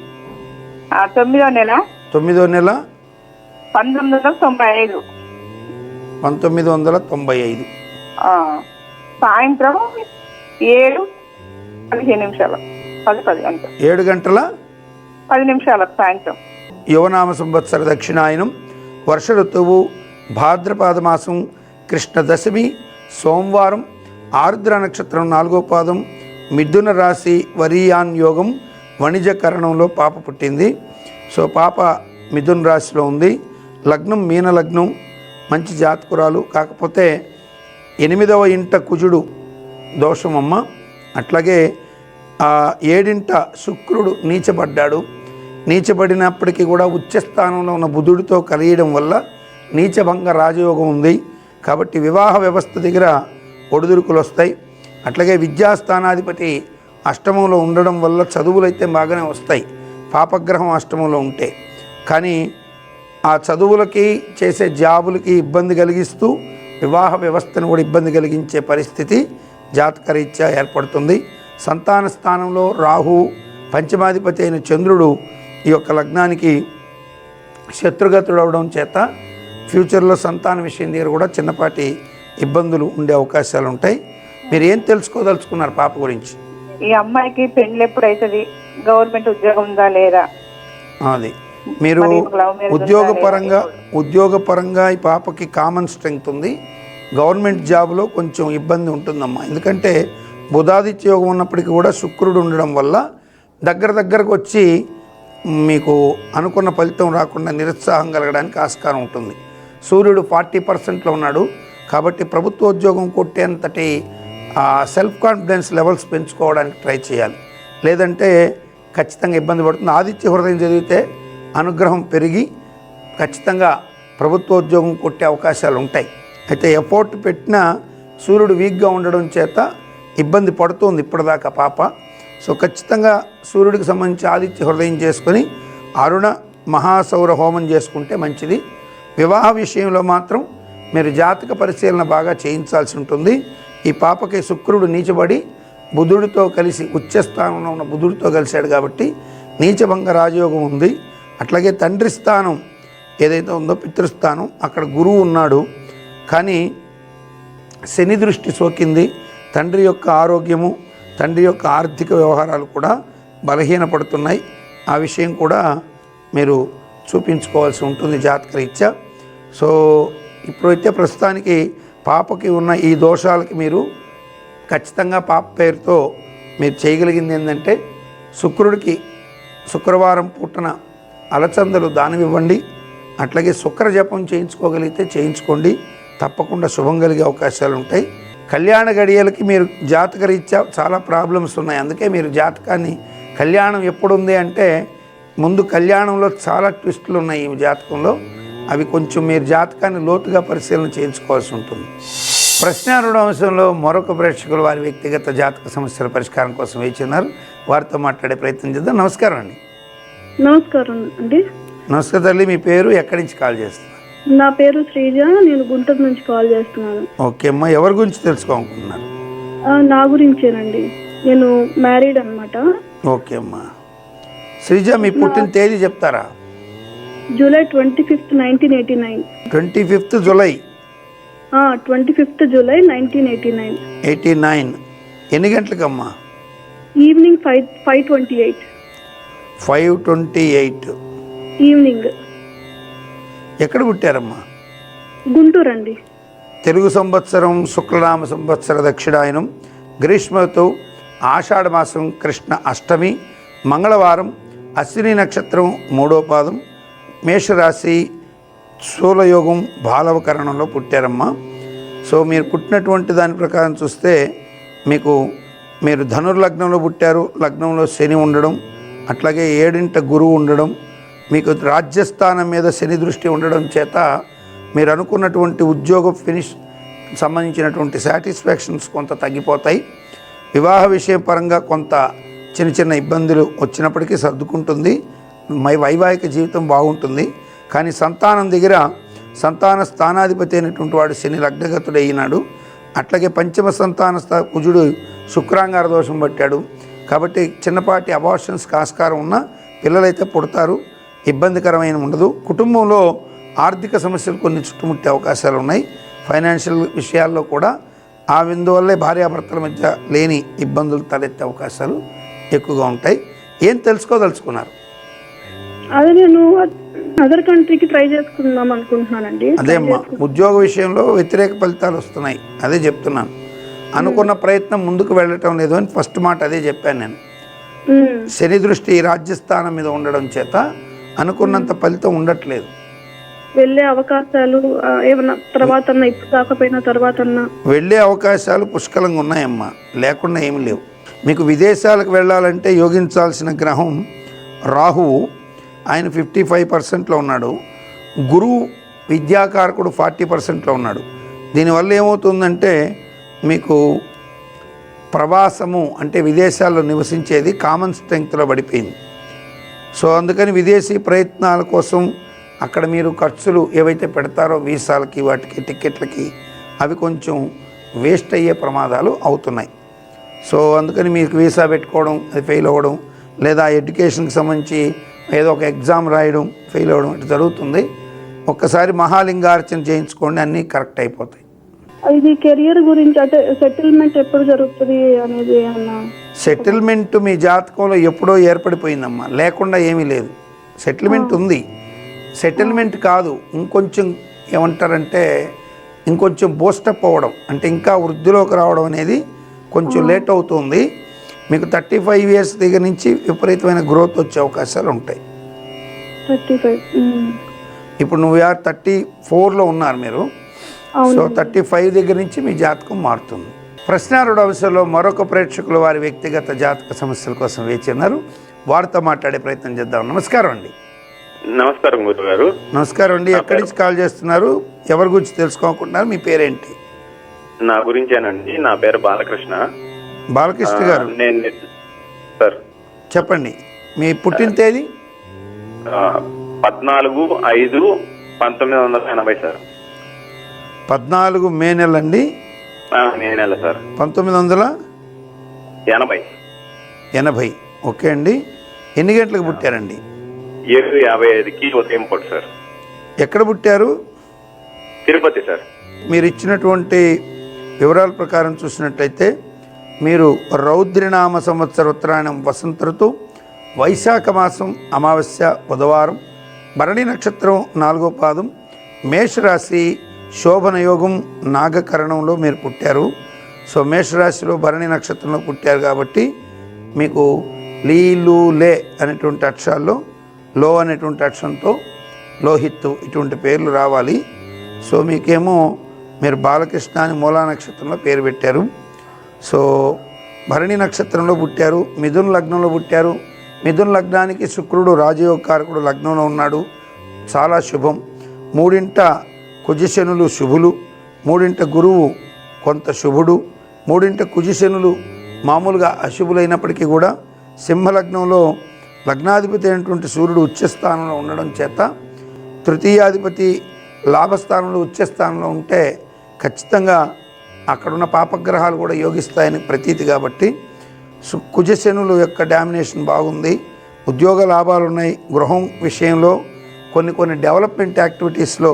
9వ నెల 9వ నెల 1995. 1995 సాయంత్రం 7:15 10 గంటలు 7 గంటల 10 నిమిషాలకు సాయంత్రం. యువనామ సంవత్సర దక్షిణాయనం, వర్ష ఋతువు, భాద్రపాద మాసం, కృష్ణ దశమి, సోమవారం, ఆరుద్ర నక్షత్రం 4వ పాదం, మిథున రాశి, వరియాన్ యోగం, వణిజకరణంలో పాప పుట్టింది. సో పాప మిథున రాశిలో ఉంది. లగ్నం మీన లగ్నం, మంచి జాతకురాలు. కాకపోతే 8వ ఇంట కుజుడు దోషమమ్మ. అట్లాగే 7వ శుక్రుడు నీచబడ్డాడు. నీచబడినప్పటికీ కూడా ఉచ్చస్థానంలో ఉన్న బుధుడితో కలియడం వల్ల నీచభంగ రాజయోగం ఉంది. కాబట్టి వివాహ వ్యవస్థ దగ్గర ఒడిదుడుకులు వస్తాయి. అట్లాగే విద్యాస్థానాధిపతి అష్టమంలో ఉండడం వల్ల చదువులైతే బాగానే వస్తాయి, పాపగ్రహం అష్టమంలో ఉంటే. కానీ ఆ చదువులకి, చేసే జాబులకి ఇబ్బంది కలిగిస్తూ వివాహ వ్యవస్థను కూడా ఇబ్బంది కలిగించే పరిస్థితి జాతకరీత్యా ఏర్పడుతుంది. సంతాన స్థానంలో రాహు, పంచమాధిపతి అయిన చంద్రుడు ఈ యొక్క లగ్నానికి శత్రుగతుడు అవడం చేత ఫ్యూచర్లో సంతాన విషయం దగ్గర కూడా చిన్నపాటి ఇబ్బందులు ఉండే అవకాశాలు ఉంటాయి. మీరు ఏం తెలుసుకోదలుచుకున్నారు పాప గురించి? ఈ అమ్మాయికి పెళ్లి ఎప్పుడు అవుతుంది, గవర్నమెంట్ ఉద్యోగం ఉందా లేదా? అది మీరు ఉద్యోగపరంగా ఈ పాపకి కామన్ స్ట్రెంగ్త్ ఉంది. గవర్నమెంట్ జాబ్లో కొంచెం ఇబ్బంది ఉంటుందమ్మా. ఎందుకంటే బుధాదిత్య యోగం ఉన్నప్పటికీ కూడా శుక్రుడు ఉండడం వల్ల దగ్గరకు వచ్చి మీకు అనుకున్న ఫలితం రాకుండా నిరుత్సాహం కలగడానికి ఆస్కారం ఉంటుంది. సూర్యుడు 40%లో ఉన్నాడు. కాబట్టి ప్రభుత్వ ఉద్యోగం కొట్టేంతటి సెల్ఫ్ కాన్ఫిడెన్స్ లెవెల్స్ పెంచుకోవడానికి ట్రై చేయాలి. లేదంటే ఖచ్చితంగా ఇబ్బంది పడుతుంది. ఆదిత్య హృదయం చదివితే అనుగ్రహం పెరిగి ఖచ్చితంగా ప్రభుత్వ ఉద్యోగం కొట్టే అవకాశాలు ఉంటాయి. అయితే ఎఫోర్ట్ పెట్టినా సూర్యుడు వీక్గా ఉండడం చేత ఇబ్బంది పడుతుంది ఇప్పటిదాకా పాప. సో ఖచ్చితంగా సూర్యుడికి సంబంధించి ఆదిత్య హృదయం చేసుకొని అరుణ మహాసౌర హోమం చేసుకుంటే మంచిది. వివాహ విషయంలో మాత్రం మీరు జాతక పరిశీలన బాగా చేయించాల్సి ఉంటుంది. ఈ పాపకి శుక్రుడు నీచబడి బుధుడితో కలిసి ఉచ్చస్థానంలో ఉన్న బుధుడితో కలిశాడు కాబట్టి నీచభంగ రాజయోగం ఉంది. అట్లాగే తండ్రి స్థానం ఏదైతే ఉందో పితృస్థానం, అక్కడ గురువు ఉన్నాడు. కానీ శని దృష్టి సోకింది. తండ్రి యొక్క ఆరోగ్యము, తండ్రి యొక్క ఆర్థిక వ్యవహారాలు కూడా బలహీనపడుతున్నాయి. ఆ విషయం కూడా మీరు చూపించుకోవాల్సి ఉంటుంది జాతకరీత్యా. సో ఇప్పుడైతే ప్రస్తుతానికి పాపకి ఉన్న ఈ దోషాలకి మీరు ఖచ్చితంగా పాప పేరుతో మీరు చేయగలిగింది ఏంటంటే శుక్రుడికి శుక్రవారం పూటన అలచందలు దానం ఇవ్వండి. అట్లాగే శుక్ర జపం చేయించుకోగలిగితే చేయించుకోండి, తప్పకుండా శుభం కలిగే అవకాశాలు ఉంటాయి. కళ్యాణ గడియలకి మీరు జాతకరీత్యా చాలా ప్రాబ్లమ్స్ ఉన్నాయి. అందుకే మీరు జాతకాన్ని కళ్యాణం ఎప్పుడుంది అంటే ముందు కళ్యాణంలో చాలా ట్విస్టులు ఉన్నాయి ఈ జాతకంలో. అవి కొంచెం మీరు జాతకాన్ని లోతుగా పరిశీలన చేయించుకోవాల్సి ఉంటుంది. ప్రశ్నారుణ అంశంలో మరొక ప్రేక్షకులు వారి వ్యక్తిగత జాతక సమస్యల పరిష్కారం కోసం వేచి ఉన్నారు. వారితో మాట్లాడే ప్రయత్నం చేద్దాం. నమస్కారం అండి. నమస్కారం అండి. నమస్కారం తల్లి, మీ పేరు, ఎక్కడి నుంచి కాల్ చేస్తున్నారు? నా పేరు శ్రీజ, నేను గుంటూరు నుంచి కాల్ చేస్తున్నాను. ఓకే అమ్మా, ఎవరి గురించి తెలుసుకోవాలనుకుంటున్నారు? నా గురించేనండి, నేను మ్యారీడ్ అనమాట. ఓకే అమ్మా. శ్రీజ, మీ పుట్టిన తేదీ చెప్తారా? July 25th, 1989. 25th July 25th July 1989. ఎన్ని గంటలకమ్మా? Evening 5:28 5:28 evening. ఎక్కడ పుట్టారమ్మా? గుంటూరు అండి. తెలుగు సంవత్సరం శుక్లనామ సంవత్సర దక్షిణాయనం, గ్రీష్మ ఋతువు, ఆషాఢ మాసం, కృష్ణ అష్టమి, మంగళవారం, అశ్విని నక్షత్రం 3వ పాదం, మేషరాశి, శూలయోగం, బాలవకరణంలో పుట్టారమ్మా. సో మీరు పుట్టినటువంటి దాని ప్రకారం చూస్తే మీరు ధనుర్లగ్నంలో పుట్టారు. లగ్నంలో శని ఉండడం, అట్లాగే 7వ గురువు ఉండడం, మీకు రాజ్యస్థానం మీద శని దృష్టి ఉండడం చేత మీరు అనుకున్నటువంటి ఉద్యోగ ఫినిష్ సంబంధించినటువంటి సాటిస్ఫాక్షన్స్ కొంత తగ్గిపోతాయి. వివాహ విషయం పరంగా కొంత చిన్న చిన్న ఇబ్బందులు వచ్చినప్పటికీ సర్దుకుంటుంది. వైవాహిక జీవితం బాగుంటుంది. కానీ సంతానం దగ్గర సంతాన స్థానాధిపతి అయినటువంటి వాడు శని లగ్నగతుడు అయినాడు. అట్లాగే పంచమ సంతాన కుజుడు శుక్రాంగార దోషం పట్టాడు. కాబట్టి చిన్నపాటి అబార్షన్స్కి ఆస్కారం ఉన్న పిల్లలైతే పుడతారు, ఇబ్బందికరమైన ఉండదు. కుటుంబంలో ఆర్థిక సమస్యలు కొన్ని చుట్టుముట్టే అవకాశాలు ఉన్నాయి. ఫైనాన్షియల్ విషయాల్లో కూడా ఆ విందువల్లే భార్యాభర్తల మధ్య లేని ఇబ్బందులు తలెత్తే అవకాశాలు ఎక్కువగా ఉంటాయి. ఏం తెలుసుకోదలుచుకున్నారు? అదే నేను అదర్ కంట్రీకి ట్రై చేసుకుందాం అనుకుంటున్నానండి. అదే అమ్మా, ఉద్యోగ విషయంలో వ్యతిరేక ఫలితాలు వస్తున్నాయి. అదే చెప్తున్నాను. అనుకున్న ప్రయత్నం ముందుకు వెళ్ళటం లేదు అని ఫస్ట్ మాట అదే చెప్పాను నేను. శని దృష్టి రాజ్యస్థానం మీద ఉండడం చేత అనుకున్నంత ఫలితం ఉండట్లేదు. వెళ్ళే అవకాశాలు ఏమన్నా తర్వాత ఇప్పుడు కాకపోయినా తర్వాత వెళ్ళే అవకాశాలు పుష్కలంగా ఉన్నాయమ్మా, లేకుండా ఏమి లేవు. మీకు విదేశాలకు వెళ్ళాలంటే యోగించాల్సిన గ్రహం రాహువు, ఆయన 55%లో ఉన్నాడు. గురువు విద్యాకారకుడు 40%లో ఉన్నాడు. దీనివల్ల ఏమవుతుందంటే మీకు ప్రవాసము అంటే విదేశాల్లో నివసించేది కామన్ స్ట్రెంగ్త్లో పడిపోయింది. సో అందుకని విదేశీ ప్రయత్నాల కోసం అక్కడ మీరు ఖర్చులు ఏవైతే పెడతారో వీసాలకి, వాటికి, టికెట్లకి, అవి కొంచెం వేస్ట్ అయ్యే ప్రమాదాలు అవుతున్నాయి. సో అందుకని మీకు వీసా పెట్టుకోవడం, అది ఫెయిల్ అవ్వడం, లేదా ఎడ్యుకేషన్కి సంబంధించి ఏదో ఒక ఎగ్జామ్ రాయడం, ఫెయిల్ అవ్వడం ఇటు జరుగుతుంది. ఒక్కసారి మహాలింగార్చన చేయించుకోండి, అన్నీ కరెక్ట్ అయిపోతాయి. ఇది కెరియర్ గురించి అంటే సెటిల్మెంట్ ఎప్పుడు జరుగుతుంది అనేది అన్న. సెటిల్మెంట్ మీ జాతకంలో ఎప్పుడో ఏర్పడిపోయిందమ్మా, లేకుండా ఏమీ లేదు. సెటిల్మెంట్ ఉంది. సెటిల్మెంట్ కాదు, ఇంకొంచెం ఏమంటారంటే ఇంకొంచెం బూస్టప్ అవ్వడం, అంటే ఇంకా వృద్ధిలోకి రావడం అనేది కొంచెం లేట్ అవుతుంది. మీకు 35 years దగ్గర నుంచి విపరీతమైన గ్రోత్ వచ్చే అవకాశాలు ఉంటాయి. 35. ఇప్పుడు నువ్వు 34లో ఉన్నారు మీరు. సో 35 దగ్గర నుంచి మీ జాతకం మారుతుంది. ప్రశ్నారుడు అవసరంలో మరొక ప్రేక్షకులు వారి వ్యక్తిగత జాతక సమస్యల కోసం వేచి ఉన్నారు. వారితో మాట్లాడే ప్రయత్నం చేద్దాం. నమస్కారం అండి. నమస్కారం గురుగారు. నమస్కారం అండి. ఎక్కడి నుంచి కాల్ చేస్తున్నారు? ఎవరి గురించి తెలుసుకోకుంటున్నారు? మీ పేరేంటి? నా గురించేనండి. నా పేరు బాలకృష్ణ. బాలకృష్ణ గారు, నేను సార్ చెప్పండి. మీ పుట్టిన తేదీ? 14/5/1980 సార్. 14 మే నెల అండి. మే నెల సార్. 1980. ఓకే అండి. ఎన్ని గంటలకు పుట్టారండి? 7:55కి ఉదయం పూట సార్. ఎక్కడ పుట్టారు? తిరుపతి సార్. మీరు ఇచ్చినటువంటి వివరాల ప్రకారం చూసినట్లయితే మీరు రౌద్రనామ సంవత్సర ఉత్తరాయణం వసంత ఋతువు, వైశాఖ మాసం, అమావాస్య, బుధవారం, భరణి నక్షత్రం 4వ పాదం, మేషరాశి, శోభన యోగం, నాగకరణంలో మీరు పుట్టారు. సో మేషరాశిలో భరణి నక్షత్రంలో పుట్టారు కాబట్టి మీకు లీ, లు, లే అనేటువంటి అక్షరాల్లో లో అనేటువంటి అక్షరంతో లోహిత్తు ఇటువంటి పేర్లు రావాలి. సో మీకేమో మీరు బాలకృష్ణ అని మూలా నక్షత్రంలో పేరు పెట్టారు. సో భరణి నక్షత్రంలో పుట్టారు, మిథున లగ్నంలో పుట్టారు. మిథున లగ్నానికి శుక్రుడు రాజయోగకారకుడు లగ్నంలో ఉన్నాడు, చాలా శుభం. 3వ కుజశనులు శుభులు, 3వ గురువు కొంత శుభుడు, 3వ కుజశనులు మామూలుగా అశుభులైనప్పటికీ కూడా సింహలగ్నంలో లగ్నాధిపతి అయినటువంటి సూర్యుడు ఉచ్చస్థానంలో ఉండడం చేత తృతీయాధిపతి లాభస్థానంలో ఉచ్చస్థానంలో ఉంటే ఖచ్చితంగా అక్కడున్న పాపగ్రహాలు కూడా యోగిస్తాయని ప్రతీతి. కాబట్టి కుజశనుల యొక్క డామినేషన్ బాగుంది, ఉద్యోగ లాభాలు ఉన్నాయి. గృహం విషయంలో కొన్ని డెవలప్మెంట్ యాక్టివిటీస్లో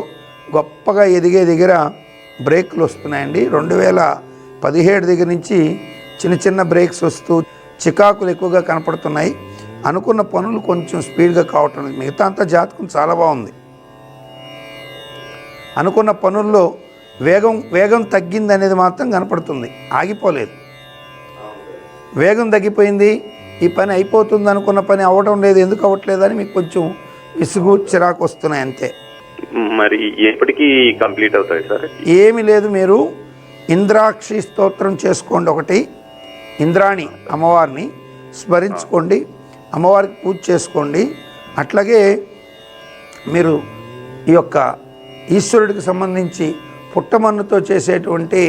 గొప్పగా ఎదిగే దగ్గర బ్రేక్లు వస్తున్నాయండి. 2017 దగ్గర నుంచి చిన్న చిన్న బ్రేక్స్ వస్తూ చికాకులు ఎక్కువగా కనపడుతున్నాయి. అనుకున్న పనులు కొంచెం స్పీడ్గా కావటం లేదు. మిగతా అంతా జాతకం చాలా బాగుంది. అనుకున్న పనుల్లో వేగం తగ్గింది అనేది మాత్రం కనపడుతుంది, ఆగిపోలేదు. వేగం తగ్గిపోయింది, ఈ పని అయిపోతుంది అనుకున్న పని అవ్వడం లేదు, ఎందుకు అవ్వట్లేదని మీకు కొంచెం విసుగు చిరాకు వస్తున్నాయి అంతే. మరి ఎప్పటికీ కంప్లీట్ అవుతాయి సార్? ఏమీ లేదు, మీరు ఇంద్రాక్షి స్తోత్రం చేసుకోండి. ఒకటి ఇంద్రాణి అమ్మవారిని స్మరించుకోండి, అమ్మవారికి పూజ చేసుకోండి. అట్లాగే మీరు ఈ యొక్క ఈశ్వరుడికి సంబంధించి పుట్టమన్నుతో చేసేటువంటి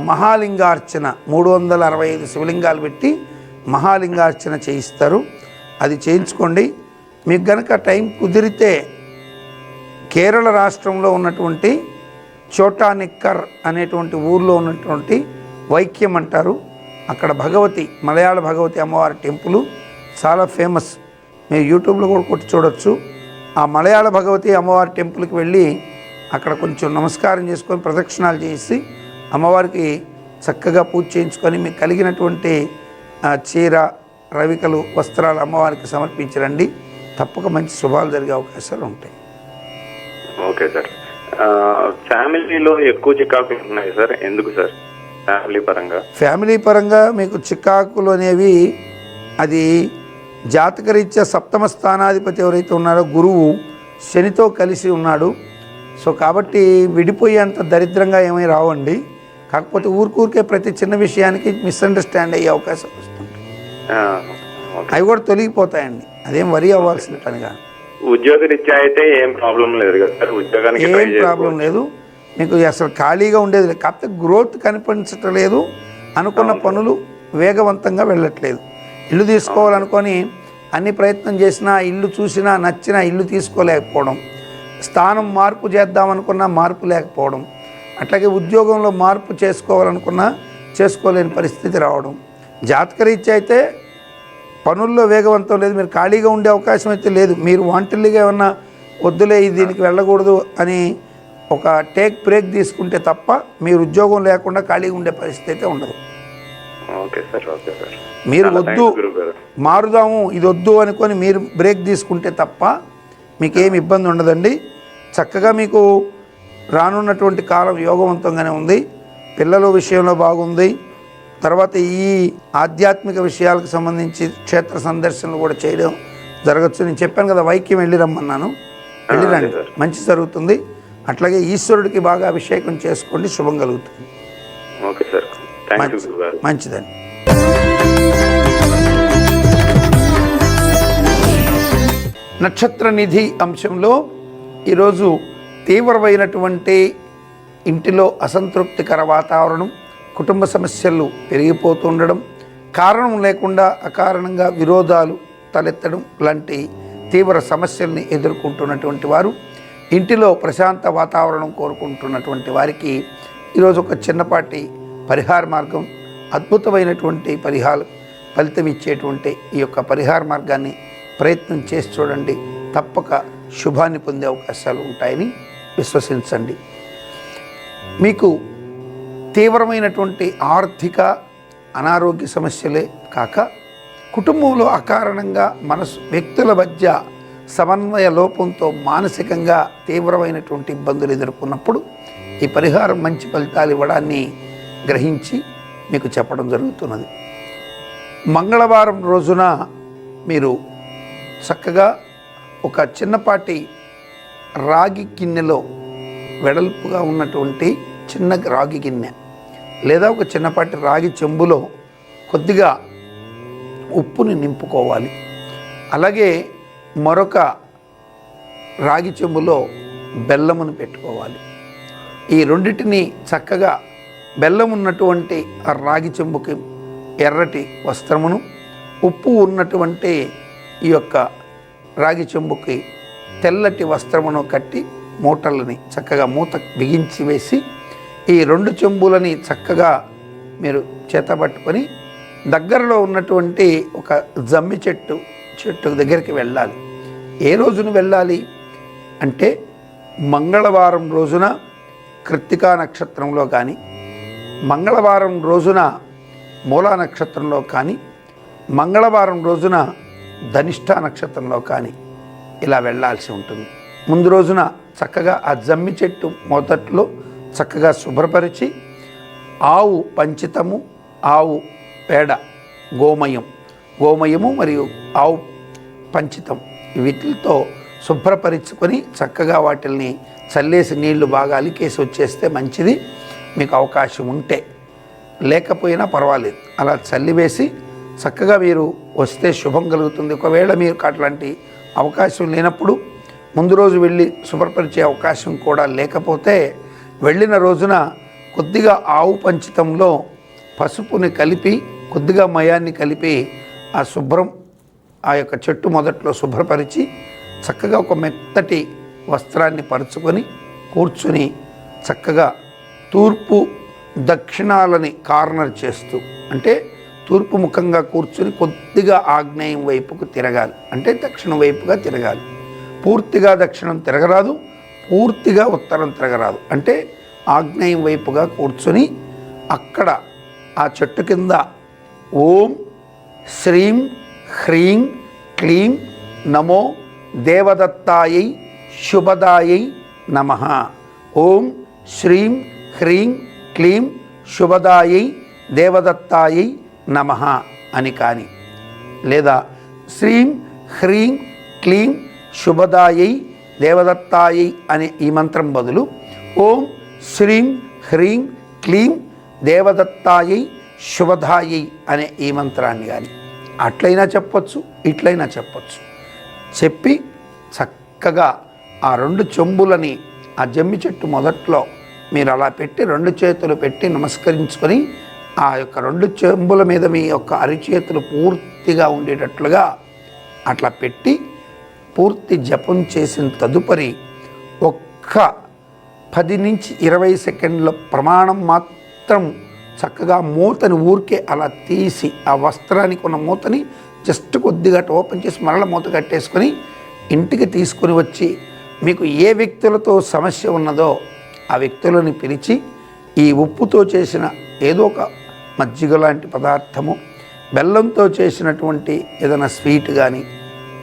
మహాలింగార్చన 365 శివలింగాలు పెట్టి మహాలింగార్చన చేయిస్తారు, అది చేయించుకోండి. మీకు గనక టైం కుదిరితే కేరళ రాష్ట్రంలో ఉన్నటువంటి చోటానిక్కర్ అనేటువంటి ఊర్లో ఉన్నటువంటి వైక్యం అంటారు, అక్కడ భగవతి, మలయాళ భగవతి అమ్మవారి టెంపుల్ చాలా ఫేమస్. మీరు యూట్యూబ్లో కూడా కొట్టి చూడొచ్చు. ఆ మలయాళ భగవతి అమ్మవారి టెంపుల్కి వెళ్ళి అక్కడ కొంచెం నమస్కారం చేసుకొని ప్రదక్షిణాలు చేసి అమ్మవారికి చక్కగా పూజ చేయించుకొని మీకు కలిగినటువంటి చీర, రవికలు, వస్త్రాలు అమ్మవారికి సమర్పించరండి. తప్పక మంచి శుభాలు జరిగే అవకాశాలు ఉంటాయి. Okay sir. ఫ్యామిలీలో ఎక్కువ చికాకులు ఉన్నాయి సార్, ఎందుకు సార్? ఫ్యామిలీ పరంగా మీకు చికాకులు అనేవి అది జాతకరీత్యా సప్తమ స్థానాధిపతి ఎవరైతే ఉన్నారో గురువు శనితో కలిసి ఉన్నాడు. సో కాబట్టి విడిపోయేంత దరిద్రంగా ఏమీ రావండి. కాకపోతే ఊరికే ప్రతి చిన్న విషయానికి మిస్అండర్స్టాండ్ అయ్యే అవకాశం వస్తుంది. అవి కూడా తొలగిపోతాయండి, అదేం వరి అవ్వాల్సిన పనిగా. ఉద్యోగరీత్యా అయితే ఏం ప్రాబ్లం లేదు కదా సార్? ఉద్యోగానికి ఏం ప్రాబ్లం లేదు, మీకు అసలు ఖాళీగా ఉండేది లేదు. కాకపోతే గ్రోత్ కనిపించటం లేదు, అనుకున్న పనులు వేగవంతంగా వెళ్ళట్లేదు. ఇల్లు తీసుకోవాలనుకొని అన్ని ప్రయత్నం చేసినా, ఇల్లు చూసినా, నచ్చినా ఇల్లు తీసుకోలేకపోవడం, స్థానం మార్పు చేద్దామనుకున్నా మార్పు లేకపోవడం, అట్లాగే ఉద్యోగంలో మార్పు చేసుకోవాలనుకున్నా చేసుకోలేని పరిస్థితి రావడం. జాతకరీత్యా అయితే పనుల్లో వేగవంతం లేదు, మీరు ఖాళీగా ఉండే అవకాశం అయితే లేదు. మీరు వాంటల్లీగా ఏమన్నా వద్దులే దీనికి వెళ్ళకూడదు అని ఒక టేక్ బ్రేక్ తీసుకుంటే తప్ప మీరు ఉద్యోగం లేకుండా ఖాళీగా ఉండే పరిస్థితి అయితే ఉండదు. మీరు వద్దు మారుదాము, ఇది వద్దు అనుకొని మీరు బ్రేక్ తీసుకుంటే తప్ప మీకేమి ఇబ్బంది ఉండదండి. చక్కగా మీకు రానున్నటువంటి కాలం యోగవంతంగానే ఉంది. పిల్లల విషయంలో బాగుంది. తర్వాత ఈ ఆధ్యాత్మిక విషయాలకు సంబంధించి క్షేత్ర సందర్శనలు కూడా చేయడం జరగచ్చు. నేను చెప్పాను కదా, వైక్యం వెళ్ళి రమ్మన్నాను, వెళ్ళిరండి, మంచి జరుగుతుంది. అట్లాగే ఈశ్వరుడికి బాగా అభిషేకం చేసుకోండి, శుభం కలుగుతుంది. మంచిదండి. నక్షత్ర నిధి అంశంలో ఈరోజు తీవ్రమైనటువంటి ఇంటిలో అసంతృప్తికర వాతావరణం, కుటుంబ సమస్యలు పెరిగిపోతుండడం, కారణం లేకుండా అకారణంగా విరోధాలు తలెత్తడం లాంటి తీవ్ర సమస్యల్ని ఎదుర్కొంటున్నటువంటి వారు, ఇంటిలో ప్రశాంత వాతావరణం కోరుకుంటున్నటువంటి వారికి ఈరోజు ఒక చిన్నపాటి పరిహార మార్గం, అద్భుతమైనటువంటి ఫలితం ఇచ్చేటువంటి ఈ యొక్క పరిహార మార్గాన్ని ప్రయత్నం చేసి చూడండి. తప్పక శుభాన్ని పొందే అవకాశాలు ఉంటాయని విశ్వసించండి. మీకు తీవ్రమైనటువంటి ఆర్థిక అనారోగ్య సమస్యలే కాక కుటుంబంలో అకారణంగా వ్యక్తుల మధ్య సమన్వయ లోపంతో మానసికంగా తీవ్రమైనటువంటి ఇబ్బందులు ఎదుర్కొన్నప్పుడు ఈ పరిహారం మంచి ఫలితాలు ఇవ్వడాన్ని గ్రహించి మీకు చెప్పడం జరుగుతున్నది. మంగళవారం రోజున మీరు చక్కగా ఒక చిన్నపాటి రాగి గిన్నెలో, వెడల్పుగా ఉన్నటువంటి చిన్న రాగి గిన్నె లేదా ఒక చిన్నపాటి రాగి చెంబులో కొద్దిగా ఉప్పుని నింపుకోవాలి. అలాగే మరొక రాగి చెంబులో బెల్లమును పెట్టుకోవాలి. ఈ రెండింటిని చక్కగా బెల్లం ఉన్నటువంటి ఆ రాగి చెంబుకి ఎర్రటి వస్త్రమును, ఉప్పు ఉన్నటువంటి ఈ యొక్క రాగి చెంబుకి తెల్లటి వస్త్రమును కట్టి మూటలని చక్కగా మూత బిగించి వేసి ఈ రెండు చెంబులని చక్కగా మీరు చేతబట్టుకొని దగ్గరలో ఉన్నటువంటి ఒక జమ్మి చెట్టు దగ్గరికి వెళ్ళాలి. ఏ రోజున వెళ్ళాలి అంటే మంగళవారం రోజున కృత్తికా నక్షత్రంలో కానీ, మంగళవారం రోజున మూలా నక్షత్రంలో కానీ మంగళవారం రోజున ధనిష్ట నక్షత్రంలో కానీ ఇలా వెళ్ళాల్సి ఉంటుంది. ముందు రోజున చక్కగా ఆ జమ్మి చెట్టు మొదట్లో చక్కగా శుభ్రపరిచి ఆవు పంచితము, ఆవు పేడ, గోమయము మరియు ఆవు పంచితం వీటితో శుభ్రపరుచుకొని చక్కగా వాటిల్ని చల్లేసి నీళ్లు బాగా అలికేసి వచ్చేస్తే మంచిది. మీకు అవకాశం ఉంటే, లేకపోయినా పర్వాలేదు, అలా చల్లివేసి చక్కగా మీరు వస్తే శుభం కలుగుతుంది. ఒకవేళ మీరు అట్లాంటి అవకాశం లేనప్పుడు ముందు రోజు వెళ్ళి శుభ్రపరిచే అవకాశం కూడా లేకపోతే వెళ్ళిన రోజున కొద్దిగా ఆవు పంచితంలో పసుపుని కలిపి కొద్దిగా మయాన్ని కలిపి ఆ యొక్క చెట్టు మొదట్లో శుభ్రపరిచి చక్కగా ఒక మెత్తటి వస్త్రాన్ని పరుచుకొని కూర్చుని చక్కగా తూర్పు దక్షిణాలని కార్నర్ చేస్తూ, అంటే తూర్పు ముఖంగా కూర్చుని కొద్దిగా ఆగ్నేయం వైపుకు తిరగాలి, అంటే దక్షిణ వైపుగా తిరగాలి. పూర్తిగా దక్షిణం తిరగరాదు, పూర్తిగా ఉత్తరం తిరగరాదు, అంటే ఆగ్నేయం వైపుగా కూర్చొని అక్కడ ఆ చెట్టు కింద ఓం శ్రీం హ్రీం క్లీం నమో దేవదత్తాయై శుభదాయై నమః, ఓం శ్రీం హ్రీం క్లీం శుభదాయై దేవదత్తాయై నమః అని కానీ, లేదా శ్రీం హ్రీం క్లీం శుభదాయై దేవదత్తాయై అనే ఈ మంత్రం బదులు ఓం శ్రీం హ్రీం క్లీం దేవదత్తాయై శుభదాయై అనే ఈ మంత్రాన్ని కానీ అట్లయినా చెప్పొచ్చు, ఇట్లయినా చెప్పొచ్చు. చెప్పి చక్కగా ఆ 2 చెంబులని ఆ జమ్మి చెట్టు మొదట్లో మీరు అలా పెట్టి 2 చేతులు పెట్టి నమస్కరించుకొని ఆ యొక్క 2 చెంబుల మీద మీ యొక్క అరిచేతులు పూర్తిగా ఉండేటట్లుగా అట్లా పెట్టి పూర్తి జపం చేసిన తదుపరి ఒక్క 10 నుంచి 20 సెకండ్ల ప్రమాణం మాత్రం చక్కగా మూతని ఊరికే అలా తీసి ఆ వస్త్రానికి ఉన్న మూతని జస్ట్ కొద్దిగా ఓపెన్ చేసి మరల మూత కట్టేసుకొని ఇంటికి తీసుకుని వచ్చి మీకు ఏ వ్యక్తులతో సమస్య ఉన్నదో ఆ వ్యక్తులని పిలిచి ఈ ఉప్పుతో చేసిన ఏదో ఒక మజ్జిగ లాంటి పదార్థము, బెల్లంతో చేసినటువంటి ఏదైనా స్వీట్ కానీ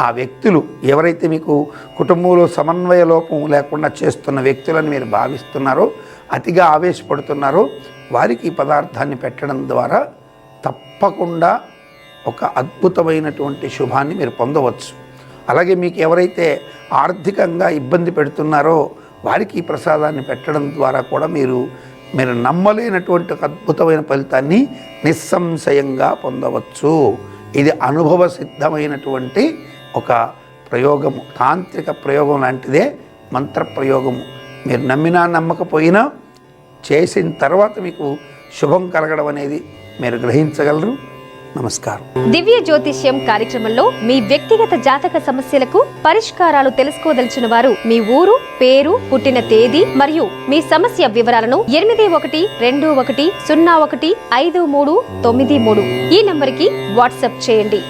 ఆ వ్యక్తులు ఎవరైతే మీకు కుటుంబంలో సమన్వయ లోపం లేకుండా చేస్తున్న వ్యక్తులని మీరు భావిస్తున్నారో, అతిగా ఆవేశపడుతున్నారో వారికి ఈ పదార్థాన్ని పెట్టడం ద్వారా తప్పకుండా ఒక అద్భుతమైనటువంటి శుభాన్ని మీరు పొందవచ్చు. అలాగే మీకు ఎవరైతే ఆర్థికంగా ఇబ్బంది పెడుతున్నారో వారికి ఈ ప్రసాదాన్ని పెట్టడం ద్వారా కూడా మీరు నమ్మలేనటువంటి ఒక అద్భుతమైన ఫలితాన్ని నిస్సంశయంగా పొందవచ్చు. ఇది అనుభవ సిద్ధమైనటువంటి ఒక ప్రయోగము, తాంత్రిక ప్రయోగం లాంటిదే మంత్ర ప్రయోగము. మీరు నమ్మినా నమ్మకపోయినా చేసిన తర్వాత మీకు శుభం కలగడం అనేది మీరు గ్రహించగలరు. నమస్కారం. దివ్య జ్యోతిష్యం కార్యక్రమంలో మీ వ్యక్తిగత జాతక సమస్యలకు పరిష్కారాలు తెలుసుకోదలిచిన వారు మీ ఊరు, పేరు, పుట్టిన తేదీ మరియు మీ సమస్య వివరాలను 8121015393 ఈ నంబర్కి వాట్సాప్ చేయండి.